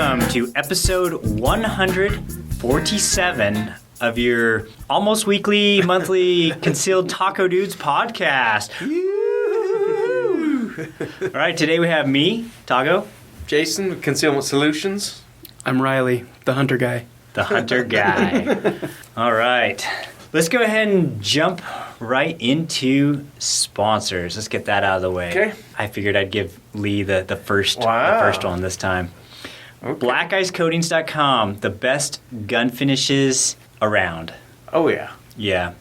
welcome to episode 147 of your almost weekly, monthly Concealed Taco Dudes podcast. All right, today we have me, Taco. Jason with Concealment Solutions. I'm Ryley, the hunter guy. The hunter guy. All right. Let's go ahead and jump right into sponsors. Let's get that out of the way. Okay. I figured I'd give Lee the first one this time. Okay. BlackIceCoatings.com, the best gun finishes around. Oh, yeah. Yeah.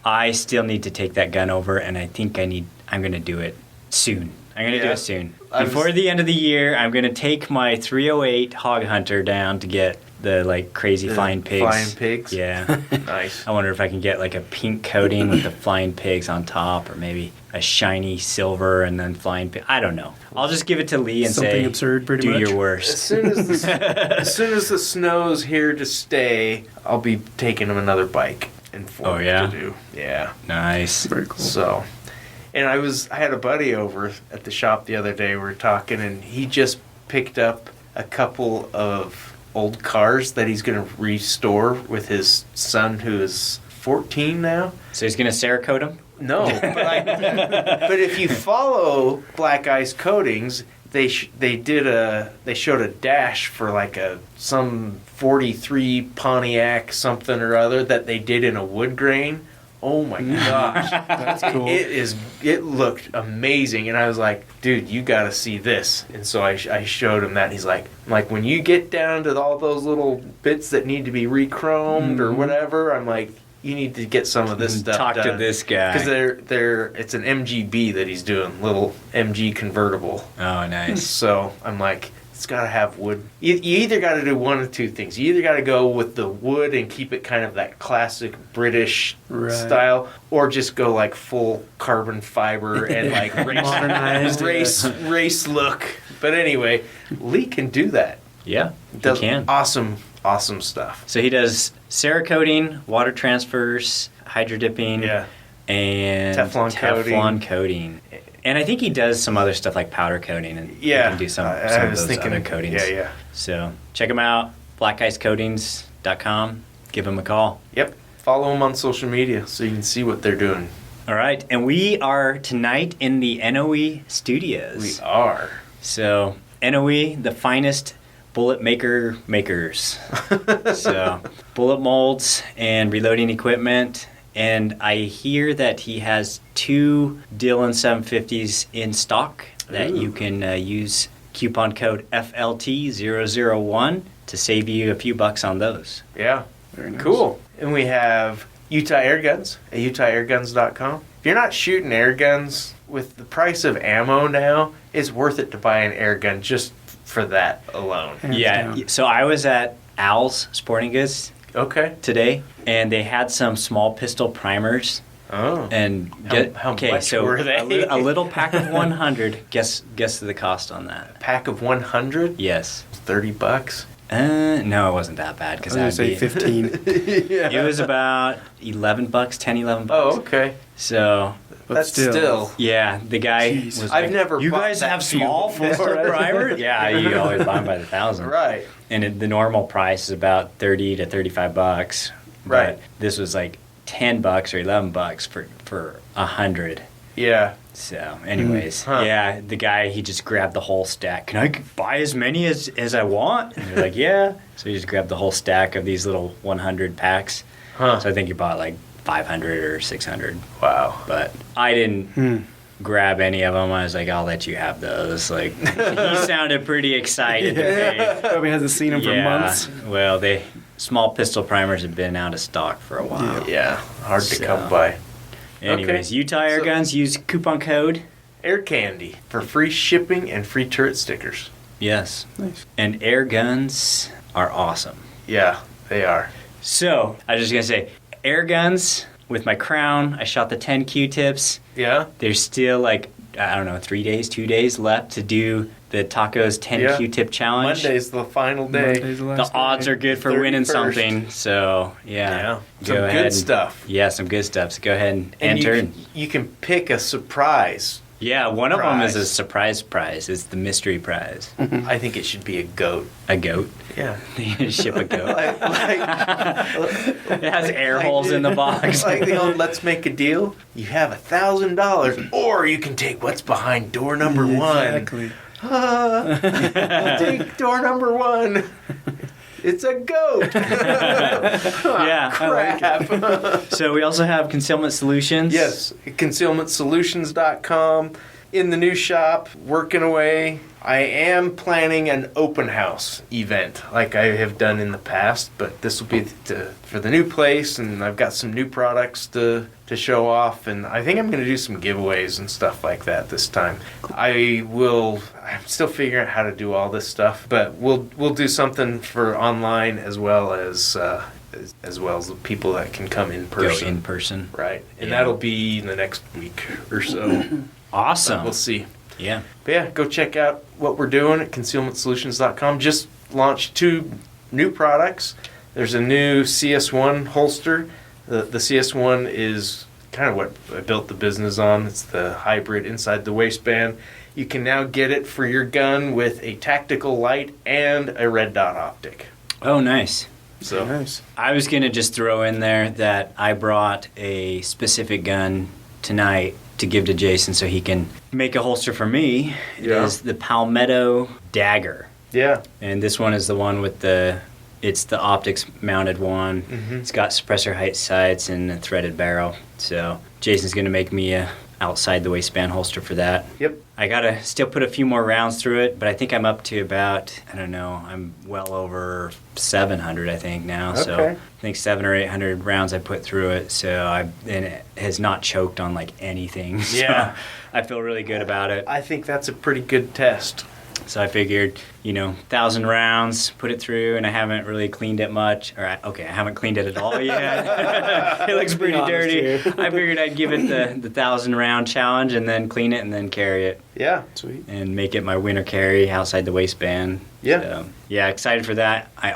I still need to take that gun over, and I think I'm going to do it soon. I'm going to do it soon. Before the end of the year, I'm going to take my 308 Hog Hunter down to get the crazy flying pigs. Flying pigs? Yeah. Nice. I wonder if I can get a pink coating with the flying pigs on top, or maybe a shiny silver and then flying pig. I don't know. I'll just give it to Lee and Something say, absurd, pretty do much. your worst. As soon as the snow's here to stay, I'll be taking him another bike and Oh, yeah? to do. Yeah. Nice. Very cool. So, and I had a buddy over at the shop the other day. We were talking, and he just picked up a couple of old cars that he's going to restore with his son, who is 14 now. So he's going to Cerakote them? No, but if you follow Black Ice Coatings, they showed a dash for some 43 Pontiac something or other that they did in a wood grain. Oh my gosh, That's cool. It looked amazing, and I was like, dude, you got to see this. And so I showed him that, and he's like, when you get down to all those little bits that need to be re-chromed or whatever, I'm like, you need to get some of this stuff Talk done. to this guy. Because it's an MGB that he's doing, little MG convertible. Oh, nice. So I'm like, it's got to have wood. You either got to do one of two things. You either got to go with the wood and keep it kind of that classic British style, or just go full carbon fiber and Modernized, race look. But anyway, Lee can do that. Yeah, Does he can. Awesome stuff. So he does Cerakoting, water transfers, hydro dipping, and Teflon coating. And I think he does some other stuff like powder coating, and he can do some of those other coatings. Yeah. So check him out, blackicecoatings.com. Give him a call. Yep. Follow them on social media so you can see what they're doing. All right, and we are tonight in the NOE studios. We are. So NOE, the finest bullet makers. So bullet molds and reloading equipment. And I hear that he has 2 Dillon 750s in stock that you can use coupon code FLT001 to save you a few bucks on those. Yeah. Very nice. Cool. And we have Utah Air Guns at UtahAirGuns.com. If you're not shooting air guns, with the price of ammo now, it's worth it to buy an air gun just for that alone. Hands Yeah, down. so I was at Al's Sporting Goods Okay. today, and they had some small pistol primers. Oh. And How much were they? A little pack of 100. Guess the cost on that. A pack of 100? Yes. $30? No, it wasn't that bad because I was going to say 15. It was about $11, 10, $11. Oh, okay. So But That's still. yeah, the guy Jeez. was I've like, never you bought guys that have few small before." pistol primers? Yeah, you always buy them by the thousand. Right. And the normal price is about $30 to $35. Right. But this was like $10 or $11 for 100. Yeah. So, anyways, Huh. yeah, the guy, he just grabbed the whole stack. Can I buy as many as I want? And they're like, yeah. So he just grabbed the whole stack of these little 100 packs. Huh. So I think he bought like 500 or 600. Wow. But I didn't grab any of them. I was like, I'll let you have those. Like, he sounded pretty excited. Probably hasn't seen him for months. Well, small pistol primers have been out of stock for a while. Yeah. Hard to So- come by. Anyways, Okay. Utah Air So- Guns, use coupon code. Air Candy for free shipping and free turret stickers. Yes. Nice. And air guns are awesome. Yeah, they are. So, I was just going to say, air guns with my Crown, I shot the 10 Q-tips. Yeah? There's still 2 days left to do the Tacos 10 Q-tip challenge. Monday's the final day. Monday's the last The odds day. are good for winning 31st. something. So, yeah. Some Go good ahead. stuff. Yeah, some good stuff. So go ahead and And enter. you can pick a surprise Yeah, one of them is a Prize. surprise prize. It's the mystery prize. I think it should be a goat. A goat. Yeah. They ship a goat. Like, It has air holes in the box. like the old "Let's make a deal." You have $1,000, or you can take what's behind door number one. Exactly. I'll take door number one. It's a goat. Yeah, I like Crap. So we also have Concealment Solutions. Yes, concealmentsolutions.com. In the new shop, working away. I am planning an open house event like I have done in the past, but this will be for the new place, and I've got some new products to show off, and I think I'm going to do some giveaways and stuff like that this time. I'm still figuring out how to do all this stuff, but we'll do something for online as well as the people that can come in person. Go in person. Right, and Yeah. that'll be in the next week or so. Awesome. We'll see. Yeah. But yeah, go check out what we're doing at concealmentsolutions.com. Just launched 2 new products. There's a new CS1 holster. The CS1 is kind of what I built the business on. It's the hybrid inside the waistband. You can now get it for your gun with a tactical light and a red dot optic. Oh, nice. So Nice. I was going to just throw in there that I brought a specific gun tonight to give to Jason so he can make a holster for me. It is Yeah. the Palmetto Dagger. yeah, And this one is the one with it's the optics mounted one. Mhm. It's got suppressor height sights and a threaded barrel. So Jason's going to make me a outside the waistband holster for that. yep. I got to still put a few more rounds through it, but I think I'm up to about, I don't know, I'm well over 700 I think now. So Okay. I think 700 or 800 rounds I put through it. So and it has not choked on like anything. So Yeah. I feel really good about it. I think that's a pretty good test. So I figured, 1,000 rounds, put it through, and I haven't really cleaned it much. I haven't cleaned it at all yet. It looks pretty honest dirty. here. I figured I'd give it the 1,000 round challenge and then clean it and then carry it Yeah, Sweet. and make it my winter carry outside the waistband. Yeah. So, yeah, excited for that. I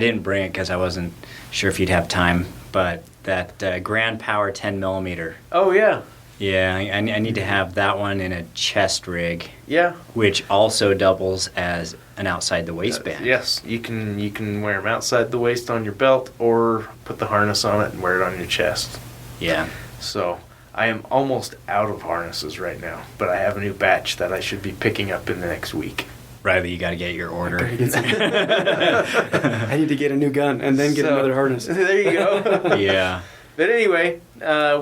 didn't bring it because I wasn't sure if you'd have time, but that Grand Power 10 millimeter. oh yeah, Yeah, I need to have that one in a chest rig, yeah. which also doubles as an outside the waistband. Yes, you can wear them outside the waist on your belt, or put the harness on it and wear it on your chest. Yeah. So I am almost out of harnesses right now, but I have a new batch that I should be picking up in the next week. Riley, you got to get your order. I need to get a new gun and then get So, another harness. There you go. Yeah. But anyway,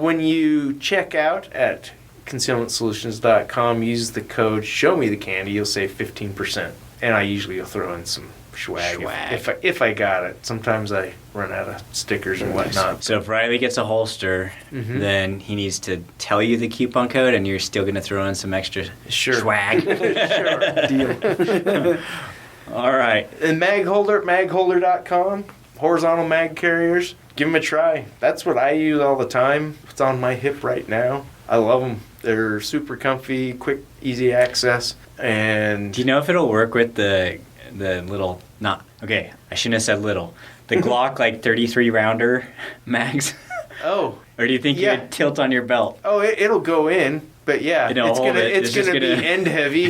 when you check out at concealmentsolutions.com, use the code Show Me the Candy, you'll save 15%. And I usually will throw in some swag. If I got it. Sometimes I run out of stickers and whatnot. So if Riley gets a holster, Mhm. then he needs to tell you the coupon code, and you're still going to throw in some extra Sure. swag. Sure. Deal. All right. And mag holder at magholder.com, horizontal mag carriers, give them a try. That's what I use all the time. It's on my hip right now. I love them. They're super comfy, quick, easy access, and Do you know if it'll work with the little I shouldn't have said little. The Glock 33 rounder mags? oh, Or do you think Yeah. you would tilt on your belt? it'll go in. But yeah, It'll hold it. it's It's just gonna be gonna- end heavy.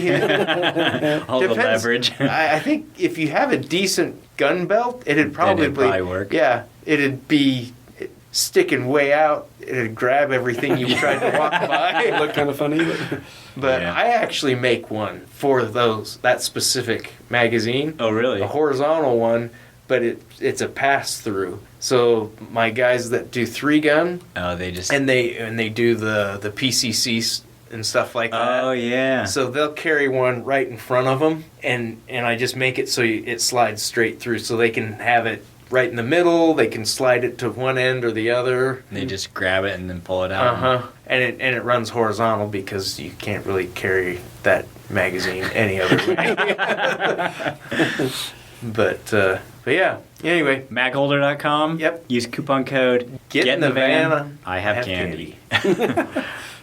All the Depends. leverage. I think if you have a decent gun belt, it'd probably work. Yeah, it'd be sticking way out. It'd grab everything you tried to walk by. Look kind of funny. But Yeah. I actually make one for that specific magazine. Oh, really? A horizontal one, but it's a pass through. So my guys that do 3-gun Oh, they just... and they do the PCCs and stuff like that. Oh, yeah. So they'll carry one right in front of them, and I just make it so it slides straight through, so they can have it right in the middle. They can slide it to one end or the other. They just grab it and then pull it out. And it runs horizontal because you can't really carry that magazine any other way. But yeah. Anyway, Magholder.com. Yep. Use coupon code Get in the van. I have candy.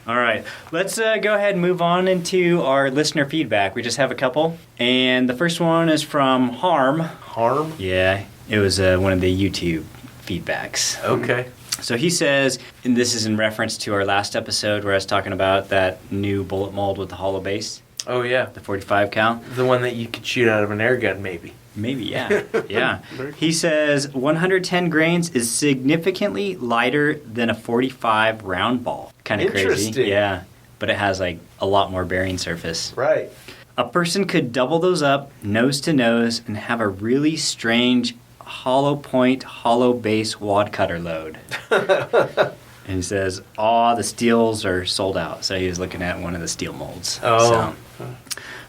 All right. Let's go ahead and move on into our listener feedback. We just have a couple. And the first one is from Harm. Harm. Yeah. It was one of the YouTube feedbacks. Okay. So he says, and this is in reference to our last episode where I was talking about that new bullet mold with the hollow base, Oh, yeah. the 45 cal. The one that you could shoot out of an air gun, maybe. Maybe, yeah. Yeah. He says 110 grains is significantly lighter than a 45 round ball. Kind of crazy. Interesting. Yeah. But it has like a lot more bearing surface. Right. A person could double those up nose to nose and have a really strange hollow point, hollow base wad cutter load. And he says, the steels are sold out. So he was looking at one of the steel molds. Oh. So.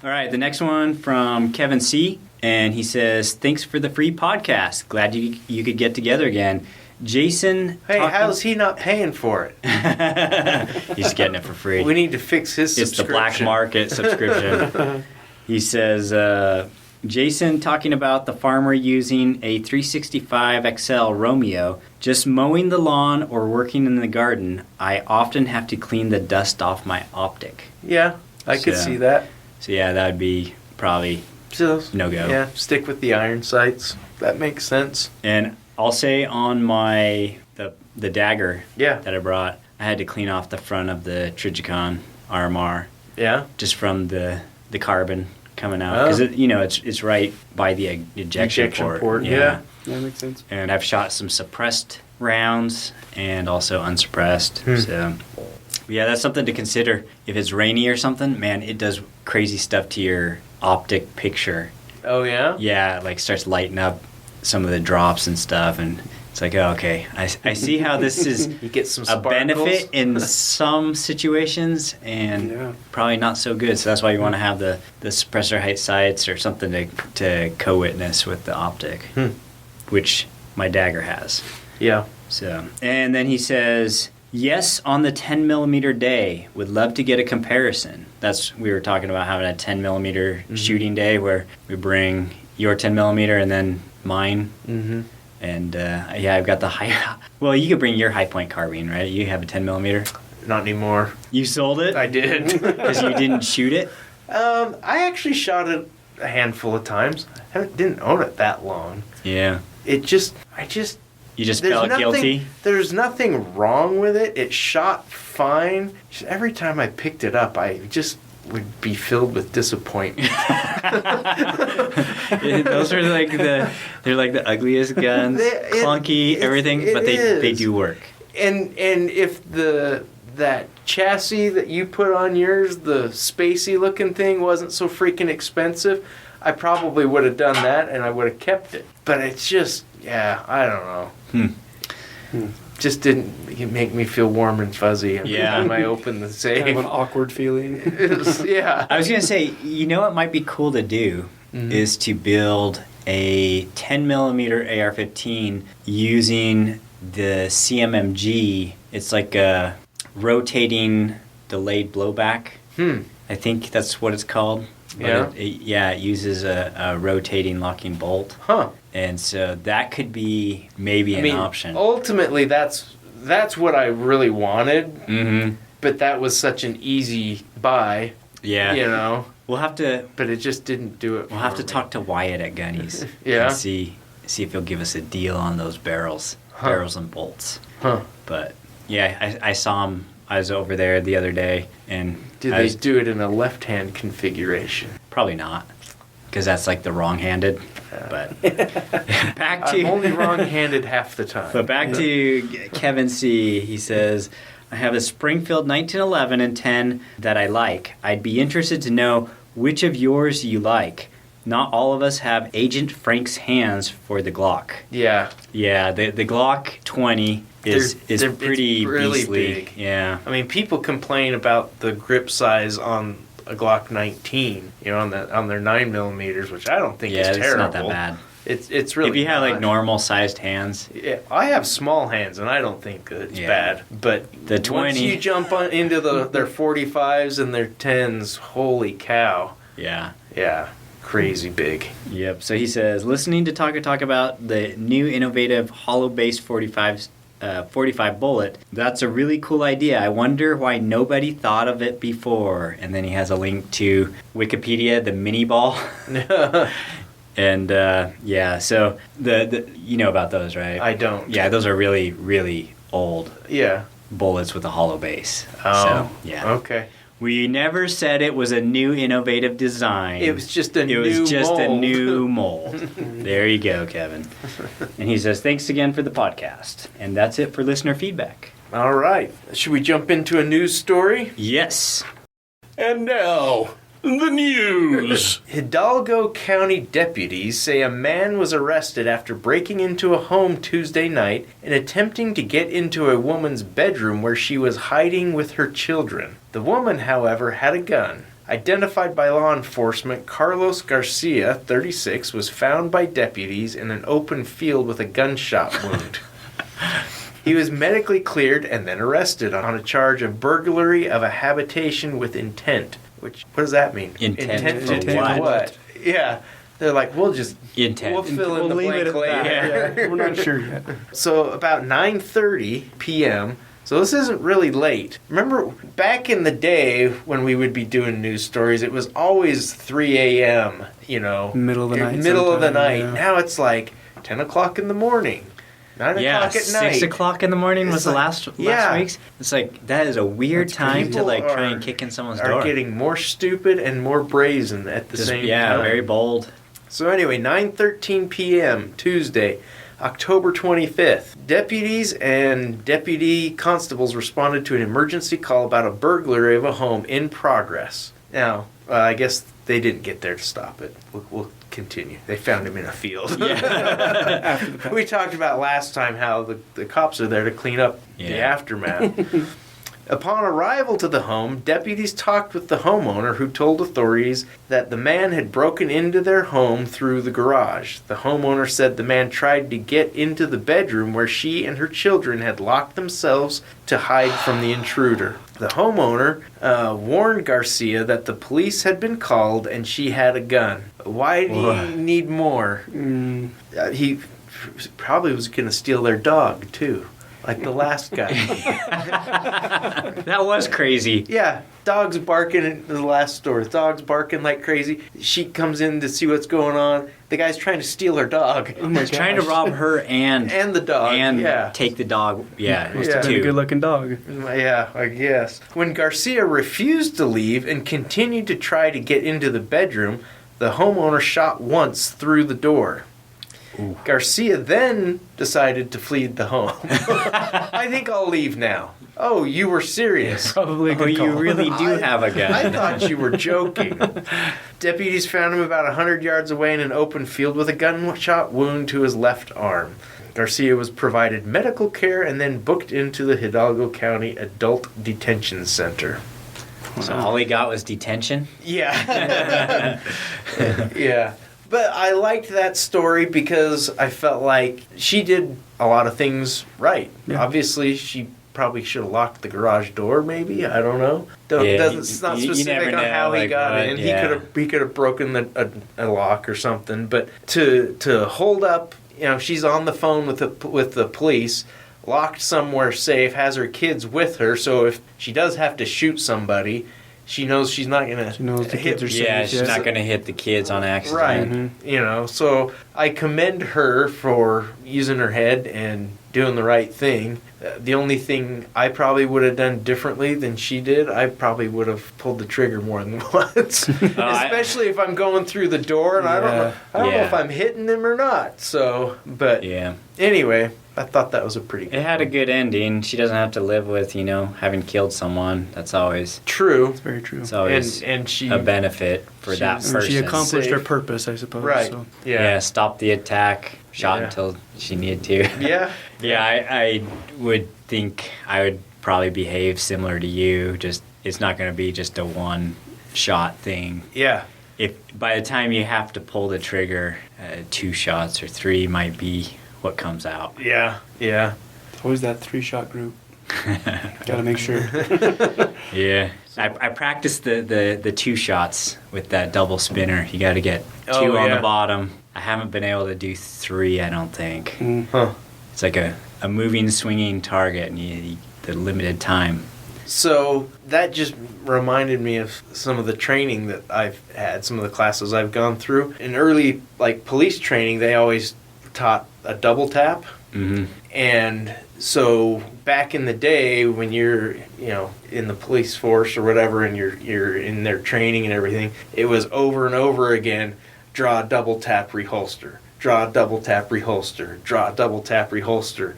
All right, the next one from Kevin C. And he says, thanks for the free podcast. Glad you could get together again. Jason. Hey, how's he not paying for it? He's getting it for free. We need to fix his It's subscription. the black market subscription. He says, Jason talking about the farmer using a 365 XL Romeo. Just mowing the lawn or working in the garden, I often have to clean the dust off my optic. Yeah, I could So- see that. So yeah, that would be probably So, no-go. Yeah, stick with the iron sights. That makes sense. And I'll say on the dagger Yeah. that I brought, I had to clean off the front of the Trijicon RMR Yeah. just from the carbon coming out because it's right by the ejection port. Yeah. That makes sense. And I've shot some suppressed rounds and also unsuppressed. So yeah, that's something to consider. If it's rainy or something, man, it does crazy stuff to your optic picture. Oh, yeah? Yeah, it like starts lighting up some of the drops and stuff, and it's like, oh, okay, I see how this is You get some a sparkles. benefit in some situations and probably not so good. So that's why you want to have the suppressor height sights or something to co-witness with the optic, which my dagger has. Yeah. So, and then he says, yes, on the 10 millimeter day, would love to get a comparison. We were talking about having a 10 millimeter shooting day where we bring your 10 millimeter and then mine. Mm-hmm. And I've got the high. Well, you could bring your high point carbine, right? You have a 10 millimeter. Not anymore. You sold it I did. because you didn't shoot it. I actually shot it a handful of times. I didn't own it that long. Yeah. You just You just felt guilty. There's nothing wrong with it. It shot fine. Just every time I picked it up, I just would be filled with disappointment. Those are they're like the ugliest guns, clunky, everything, but they do work. And if that chassis that you put on yours, the spacey looking thing, wasn't so freaking expensive, I probably would have done that and I would have kept it. But it's just, I don't know. Just didn't make me feel warm and fuzzy every time I opened the safe. Kind of an awkward feeling. Yeah. I was gonna say, what might be cool to do is to build a 10 millimeter AR-15 using the CMMG. It's like a rotating delayed blowback. I think that's what it's called. But it uses a rotating locking bolt. Huh. And so that could be maybe an option. Ultimately, that's what I really wanted. Mm-hmm. But that was such an easy buy. Yeah. You know. We'll have to. But it just didn't do it. We'll have to talk to Wyatt at Gunny's. Yeah. And see if he'll give us a deal on those barrels and bolts. Huh. But yeah, I saw him. I was over there the other day, and Did they do it in a left-hand configuration? Probably not, because that's like the wrong-handed. But back to I'm only wrong-handed half the time. But back to Kevin C. He says, I have a Springfield 1911 and 10 that I like. I'd be interested to know which of yours you like. Not all of us have Agent Frank's hands for the Glock. Yeah. Yeah, the Glock 20 is pretty really beastly. big. Yeah. I mean, people complain about the grip size on a Glock 19, on their 9mm, which I don't think is terrible. It's not that bad. It's really if you have not. like normal sized hands. Yeah, I have small hands, and I don't think that it's bad. But the 20, once you jump into their 45s and their 10s, holy cow! Yeah. Crazy big. Yep. So he says, listening to Taco talk about the new innovative hollow base 45 bullet, that's a really cool idea. I wonder why nobody thought of it before. And then he has a link to Wikipedia, the mini ball. And so the you know about those, right? I don't. Yeah, those are really, really old Yeah. bullets with a hollow base. Oh. So, yeah. Okay. We never said it was a new innovative design. It was just a new mold. There you go, Kevin. And he says, thanks again for the podcast. And that's it for listener feedback. All right. Should we jump into a news story? Yes. And now, the news. Hidalgo County deputies say a man was arrested after breaking into a home Tuesday night and attempting to get into a woman's bedroom where she was hiding with her children. The woman, however, had a gun. Identified by law enforcement, Carlos Garcia, 36, was found by deputies in an open field with a gunshot wound. He was medically cleared and then arrested on a charge of burglary of a habitation with intent. What does that mean? Intent to for do what? Yeah. They're like, we'll fill in the leave blank it at later. that. Yeah, we're not sure yet. So about 9:30 p.m., so this isn't really late. Remember, back in the day when we would be doing news stories, it was always 3 a.m., Middle of the night. Middle of the night. Yeah. Now it's like 10 o'clock in the morning. 9 o'clock at night. 6 o'clock in the morning was the last week's. It's like, that is a weird That's time to crazy. try and kick in someone's Are door. getting more stupid and more brazen at the same time. Yeah, very bold. So anyway, 9:13 p.m. Tuesday, October 25th. Deputies and deputy constables responded to an emergency call about a burglary of a home in progress. Now, I guess they didn't get there to stop it. We'll continue. They found him in a field. Yeah. We talked about last time how the cops are there to clean up the aftermath. Upon arrival to the home, deputies talked with the homeowner, who told authorities that the man had broken into their home through the garage. The homeowner said the man tried to get into the bedroom where she and her children had locked themselves to hide from the intruder. The homeowner warned Garcia that the police had been called and she had a gun. Why do you need more? He probably was going to steal their dog, too. Like the last guy. That was crazy. Yeah, dogs barking in the last story. Dogs barking like crazy. She comes in to see what's going on. The guy's trying to steal her dog. Oh my He's trying to rob her and the dog. and take the dog. Yeah, Must have been a too. good-looking dog. Yeah, I guess. When Garcia refused to leave and continued to try to get into the bedroom, the homeowner shot once through the door. Ooh. Garcia then decided to flee the home. I think I'll leave now. Oh, you were serious. Probably a good call. You really do have a gun. I thought you were joking. Deputies found him about 100 yards away in an open field with a gunshot wound to his left arm. Garcia was provided medical care and then booked into the Hidalgo County Adult Detention Center. So all he got was detention? Yeah. Yeah. But I liked that story because I felt like she did a lot of things right. Yeah. Obviously, she probably should have locked the garage door, maybe. I don't know. It's not you specific never on know, how he like, got what, in. yeah. He could have broken a lock or something. But to hold up, she's on the phone with the police, locked somewhere safe, has her kids with her. So if she does have to shoot somebody, she knows she's not going to. She knows the kids are safe. Yeah, she's not going to hit the kids on accident. Right. Mm-hmm. So I commend her for using her head and doing the right thing. The only thing I probably would have done differently than she did, I probably would have pulled the trigger more than once. Especially if I'm going through the door and I don't know if I'm hitting them or not. So, but anyway, I thought that was a pretty good It had a good ending. She doesn't have to live with, having killed someone. That's always true. It's very true. It's always And she a benefit for that person. She accomplished her Safe. purpose, I suppose. Right. So. Yeah, stop the attack. Shot until she needed to. Yeah. Yeah, I would think I would probably behave similar to you. Just it's not going to be just a one-shot thing. Yeah. If by the time you have to pull the trigger, 2 shots or 3 might be what comes out. Yeah. Yeah. It's always that 3-shot group. Gotta make sure. Yeah. I practiced the 2 shots with that double spinner. You got to get 2 on the bottom. I haven't been able to do 3, I don't think. Huh. It's like a moving, swinging target, and the limited time. So that just reminded me of some of the training that I've had, some of the classes I've gone through. In early police training, they always taught a double tap. Mm-hmm. And so back in the day when you're, in the police force or whatever, and you're in their training and everything, it was over and over again, draw a double tap, reholster, draw a double tap, reholster, draw a double tap, reholster.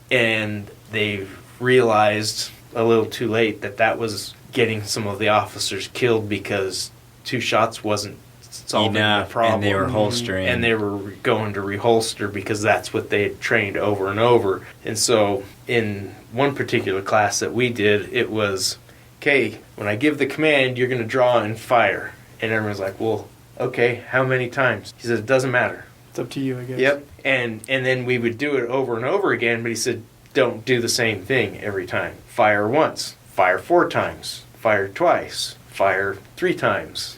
And they realized a little too late that was getting some of the officers killed because 2 shots wasn't solving the problem. And they were holstering. And they were going to reholster because that's what they had trained over and over. And so in one particular class that we did, it was, okay, when I give the command, you're going to draw and fire. And everyone's like, well, okay, how many times? He said, it doesn't matter. It's up to you, I guess. Yep. And then we would do it over and over again, but he said, don't do the same thing every time. Fire once, fire 4 times, fire twice, fire 3 times,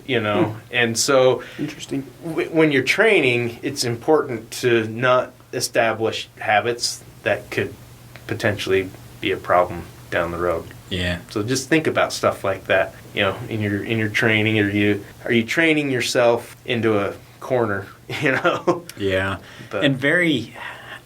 And so Interesting. When you're training, it's important to not establish habits that could potentially be a problem down the road. Yeah. So just think about stuff like that, in your training. Are you training yourself into a corner, Yeah. But, and very,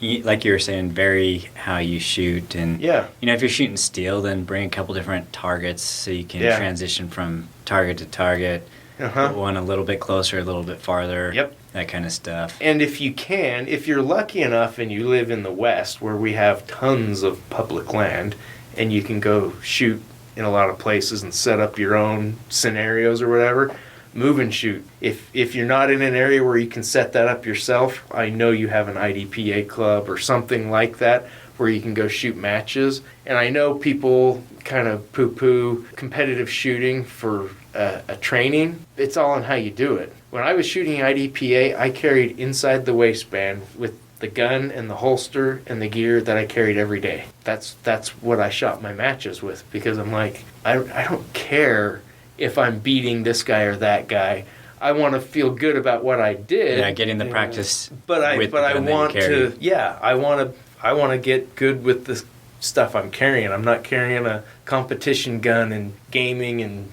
like you were saying, vary how you shoot. And, yeah. If you're shooting steel, then bring a couple different targets so you can transition from target to target. Put one a little bit closer, a little bit farther. Yep. That kind of stuff. And if you're lucky enough and you live in the West where we have tons of public land and you can go shoot in a lot of places and set up your own scenarios or whatever, move and shoot. If you're not in an area where you can set that up yourself, I know you have an IDPA club or something like that where you can go shoot matches. And I know people kind of poo-poo competitive shooting for a training. It's all on how you do it. When I was shooting IDPA, I carried inside the waistband with the gun and the holster and the gear that I carried every day. That's what I shot my matches with, because I'm like, I don't care if I'm beating this guy or that guy. I want to feel good about what I did. Yeah, getting the practice. But I want to. Yeah, I want to get good with the stuff I'm carrying. I'm not carrying a competition gun and gaming and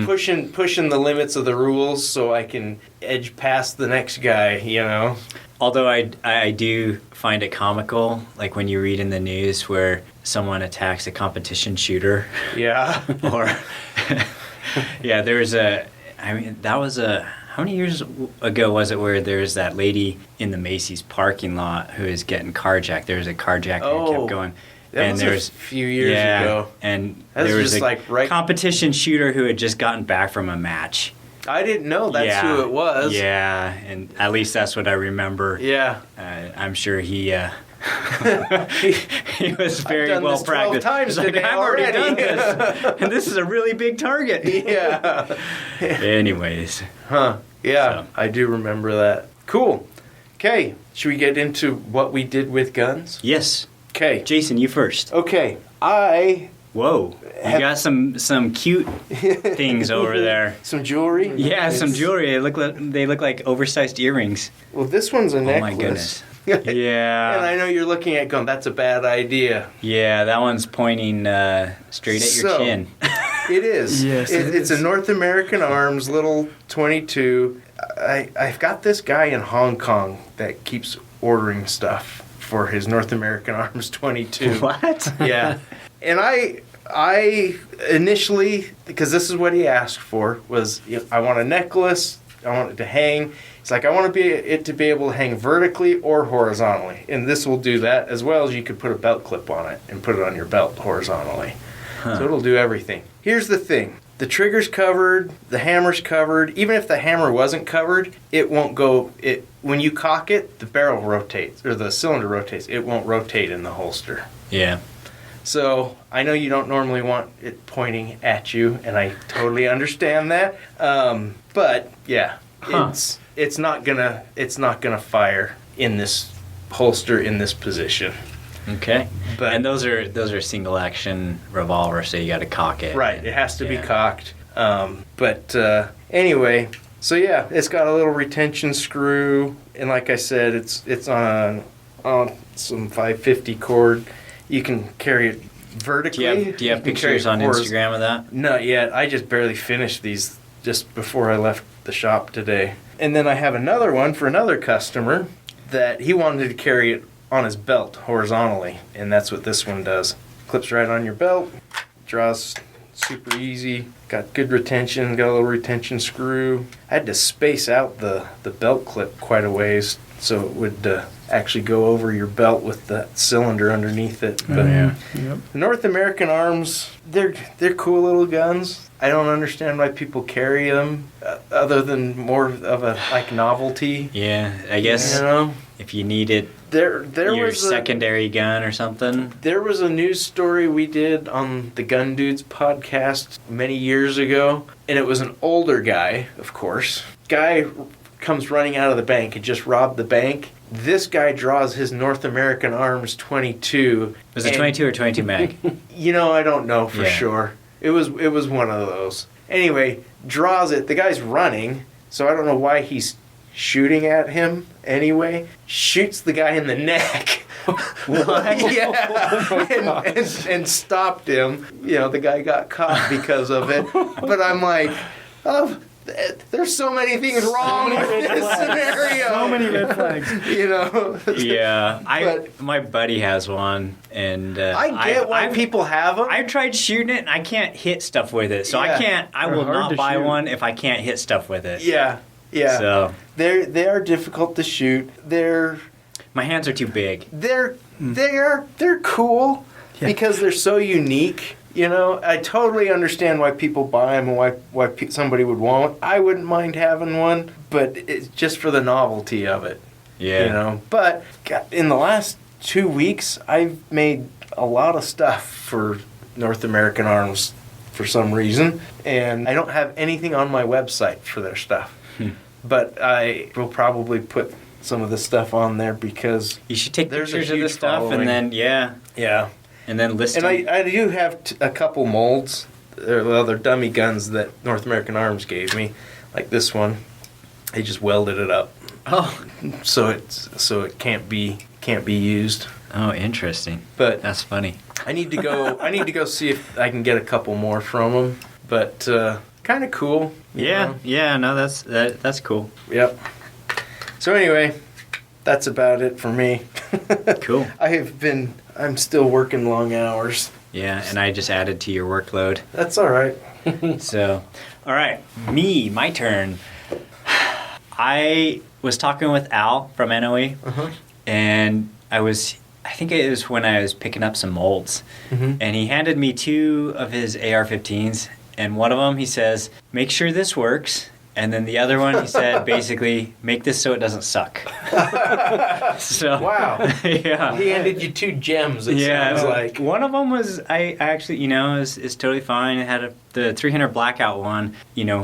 pushing the limits of the rules so I can edge past the next guy. Although I do find it comical, like when you read in the news where someone attacks a competition shooter. Yeah. Or, yeah, there was how many years ago was it where there was that lady in the Macy's parking lot who was getting carjacked? There was a carjacking that kept going. That was a few years ago. And that there was just a competition shooter who had just gotten back from a match. I didn't know that's who it was. Yeah, and at least that's what I remember. Yeah. I'm sure he was very well practiced. Times He's like, today I've already done this, and this is a really big target. Yeah. Anyways. Huh. Yeah, So. I do remember that. Cool. Okay, should we get into what we did with guns? Yes. Okay. Jason, you first. Okay, Whoa, you got some cute things over there. Some jewelry? Yeah, some jewelry. They look like oversized earrings. Well, this one's a necklace. Oh my goodness. Yeah. And I know you're looking at going, that's a bad idea. Yeah, that one's pointing straight at your chin. It is. Yes, It's a North American Arms little 22. I've got this guy in Hong Kong that keeps ordering stuff for his North American Arms 22. What? Yeah. And I initially, because this is what he asked for, was I want a necklace, I want it to hang. It's like I want it to be able to hang vertically or horizontally. And this will do that, as well as you could put a belt clip on it and put it on your belt horizontally. Huh. So it'll do everything. Here's the thing. The trigger's covered, the hammer's covered. Even if the hammer wasn't covered, it won't go. When you cock it, the barrel rotates, or the cylinder rotates. It won't rotate in the holster. Yeah. So I know you don't normally want it pointing at you, and I totally understand that. But yeah, it's not gonna fire in this holster in this position. Okay. But and those are single action revolvers, so you got to cock it. Right. It has to be cocked. Anyway, so yeah, it's got a little retention screw, and like I said, it's on some 550 cord. You can carry it vertically. Do you have pictures on Instagram of that? Not yet. I just barely finished these just before I left the shop today. And then I have another one for another customer that he wanted to carry it on his belt horizontally, and that's what this one does. Clips right on your belt, draws super easy, got good retention, got a little retention screw. I had to space out the belt clip quite a ways so it would actually go over your belt with that cylinder underneath it. But Yep. North American Arms, they're cool little guns. I don't understand why people carry them other than more of a like novelty. Yeah, I guess You know, if you need it, there your was secondary gun or something. There was a news story we did on the Gun Dudes podcast many years ago, and it was an older guy, of course. Guy comes running out of the bank and just robbed the bank. This guy draws his North American Arms 22. Was it 22 or 22 mag? You know, I don't know for Yeah. sure. It was one of those. Anyway, draws it. The guy's running, so I don't know why he's shooting at him anyway. Shoots the guy in the neck. What? Yeah. And stopped him. You know, the guy got caught because of it. But I'm like, oh, there's so many things wrong with this scenario. So many red flags. You know? Yeah, But- my buddy has one, and I get why people have them. I've tried shooting it, and I can't hit stuff with it. So Yeah. I They're will hard not to buy shoot. one if I can't hit stuff with it. Yeah. So They are difficult to shoot. They're my hands are too big. they're cool Yeah. because they're so unique. You know, I totally understand why people buy them and why somebody would want one. I wouldn't mind having one, but it's just for the novelty of it. Yeah. You know, but God, in the last 2 weeks, I've made a lot of stuff for North American Arms for some reason, and I don't have anything on my website for their stuff. But I will probably put some of the stuff on there because You should take There's a pictures of the huge stuff following. and then and then list And them. I do have a couple molds. They're dummy guns that North American Arms gave me, like this one. They just welded it up, Oh, so it can't be used. oh, interesting. But That's funny. I need to go see if I can get a couple more from them. But kind of cool. you know? Yeah. No, that's cool. Yep. So anyway, that's about it for me. Cool. I'm still working long hours. Yeah, and I just added to your workload. That's all right. So, all right, my turn. I was talking with Al from NOE, and I think it was when I was picking up some molds, and he handed me 2 of his AR-15s, and one of them he says, make sure this works, and then the other one he said, basically, make this so it doesn't suck. So, Wow. yeah. He handed you 2 gems. It sounds like. One of them was I actually is totally fine. It had the 300 blackout one,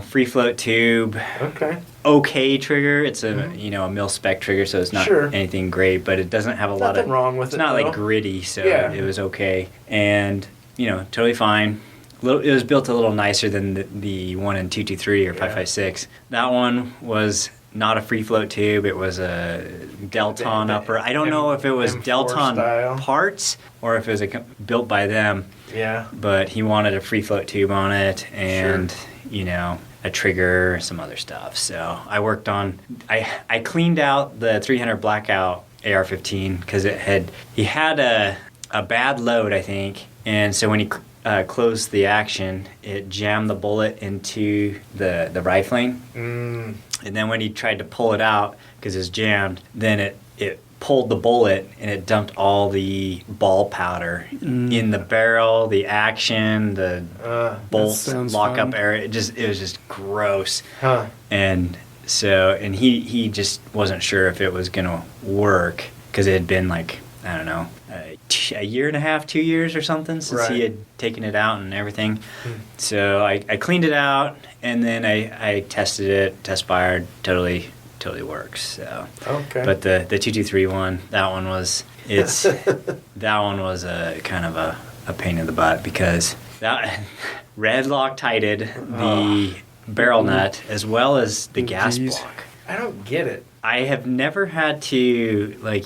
free float tube, Okay. trigger. It's a a mil spec trigger, so it's not Sure. anything great, but it doesn't have a lot Nothing of wrong with It's it. not though. like gritty, so Yeah. it was okay, and totally fine. It was built a little nicer than the one in 223 or 556. That one was not a free float tube. It was a Delton upper. I don't know if it was M4 Delton style. parts or if it was built by them, Yeah. but he wanted a free float tube on it and, a trigger, some other stuff. So I worked on, I cleaned out the 300 blackout AR-15 because he had a bad load, I think. And so when he closed the action, it jammed the bullet into the rifling. Mm. And then when he tried to pull it out because it was jammed, then it pulled the bullet and it dumped all the ball powder in the barrel, the action, the bolt sounds lockup fun. area. It was just gross. Huh. And so, he just wasn't sure if it was going to work because it had been like, I don't know, a year and a half, 2 years or something since he Right. had taken it out and everything. So I cleaned it out and then I tested it, test fired, totally works. So, Okay. but the 223 one, that one was a kind of a pain in the butt because that red Loctited the barrel nut as well as the gas Geez. block. I don't get it. I have never had to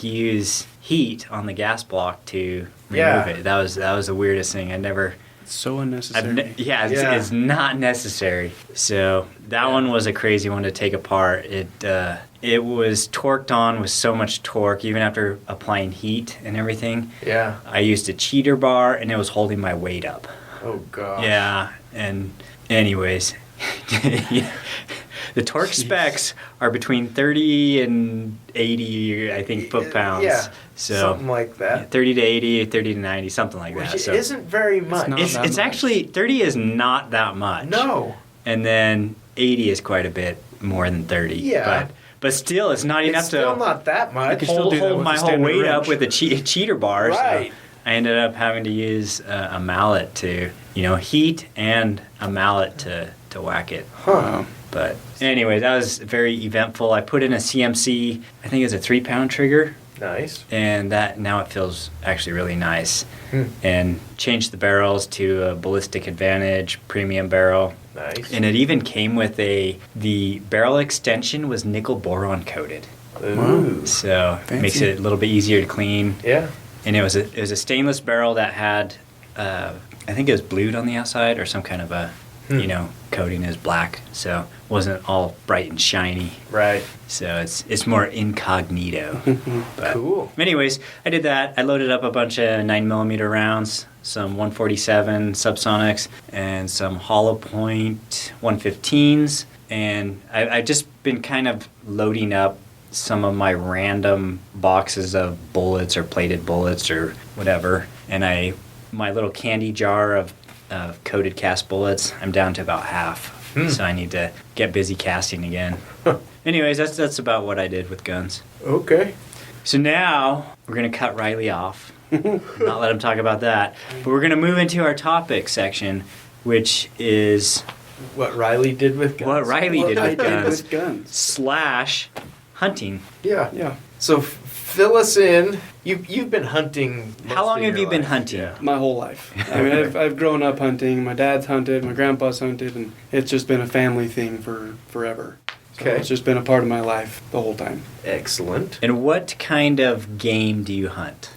use heat on the gas block to remove Yeah. it. That was the weirdest thing. I never. It's so unnecessary. It's not necessary. So that one was a crazy one to take apart. it was torqued on with so much torque, even after applying heat and everything. Yeah. I used a cheater bar, and it was holding my weight up. Oh gosh. Yeah, and anyways, the torque specs are between 30 and 80, I think, foot-pounds. Yeah, so something like that. 30 to 80, 30 to 90, something like that. Which So isn't very much. not it's that much. actually, 30 is not that much. No. And then 80 is quite a bit more than 30. Yeah. But still, it's not enough It's still to not that much. can still do that hold with my a whole standard weight up wrench. with a cheater bar. Right. So I ended up having to use a mallet to, heat and a mallet to whack it. Huh. But anyway, that was very eventful. I put in a CMC, I think it's a 3-pound trigger, Nice. and that now it feels actually really nice. Hmm. And changed the barrels to a Ballistic Advantage premium barrel. Nice. And it even came with the barrel extension was nickel boron coated. Ooh. So it makes Fancy. it a little bit easier to clean. Yeah. And it was a stainless barrel that had, I think it was blued on the outside or some kind of a, coating is black. So it wasn't all bright and shiny. Right. So it's more incognito. But Cool. anyways, I did that. I loaded up a bunch of 9mm rounds, some 147 subsonics, and some hollow point 115s. And I've just been kind of loading up some of my random boxes of bullets or plated bullets or whatever. And my little candy jar of coated cast bullets, I'm down to about half. So I need to get busy casting again. Anyways, that's about what I did with guns. Okay. So now we're going to cut Ryley off. Not let him talk about that. But we're going to move into our topic section, which is What Ryley did with guns. what Ryley did I with did guns with guns. slash hunting. Yeah. Yeah. So fill us in. You've been hunting. most How long of have your you been life. hunting? Yeah. My whole life. I mean, I've grown up hunting. My dad's hunted. My grandpa's hunted, and it's just been a family thing for forever. So Okay. It's just been a part of my life the whole time. Excellent. And what kind of game do you hunt?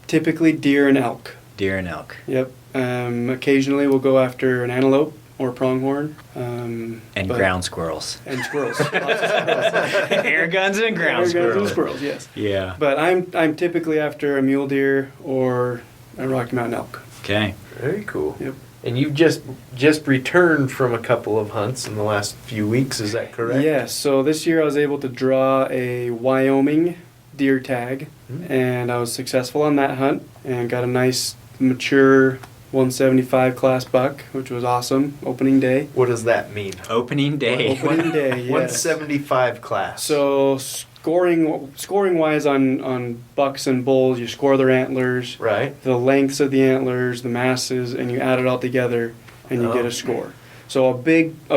Typically deer and elk. Deer and elk. Yep. Occasionally we'll go after an antelope or pronghorn. And but- ground squirrels. And squirrels. Lots of squirrels. Air guns and ground Air guns and squirrels. squirrels, yes. Yeah. But I'm typically after a mule deer or a Rocky Mountain elk. Okay. Very cool. Yep. And you've just returned from a couple of hunts in the last few weeks. Is that correct? Yes. So this year I was able to draw a Wyoming deer tag, Hmm. and I was successful on that hunt and got a nice mature 175 class buck, which was awesome. Opening day. What does that mean? Opening day. Opening day. Yes. 175 class. So scoring wise on bucks and bulls, you score their antlers, Right. the lengths of the antlers, the masses, and you add it all together, and you get Oh. a score. So a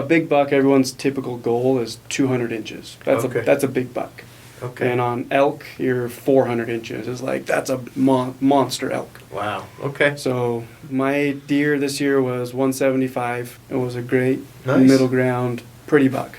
big buck, everyone's typical goal is 200 inches. Okay. That's a big buck. Okay. And on elk, you're 400 inches. It's like that's a monster elk. Wow. Okay. So my deer this year was 175. It was a great Nice. middle ground, pretty buck.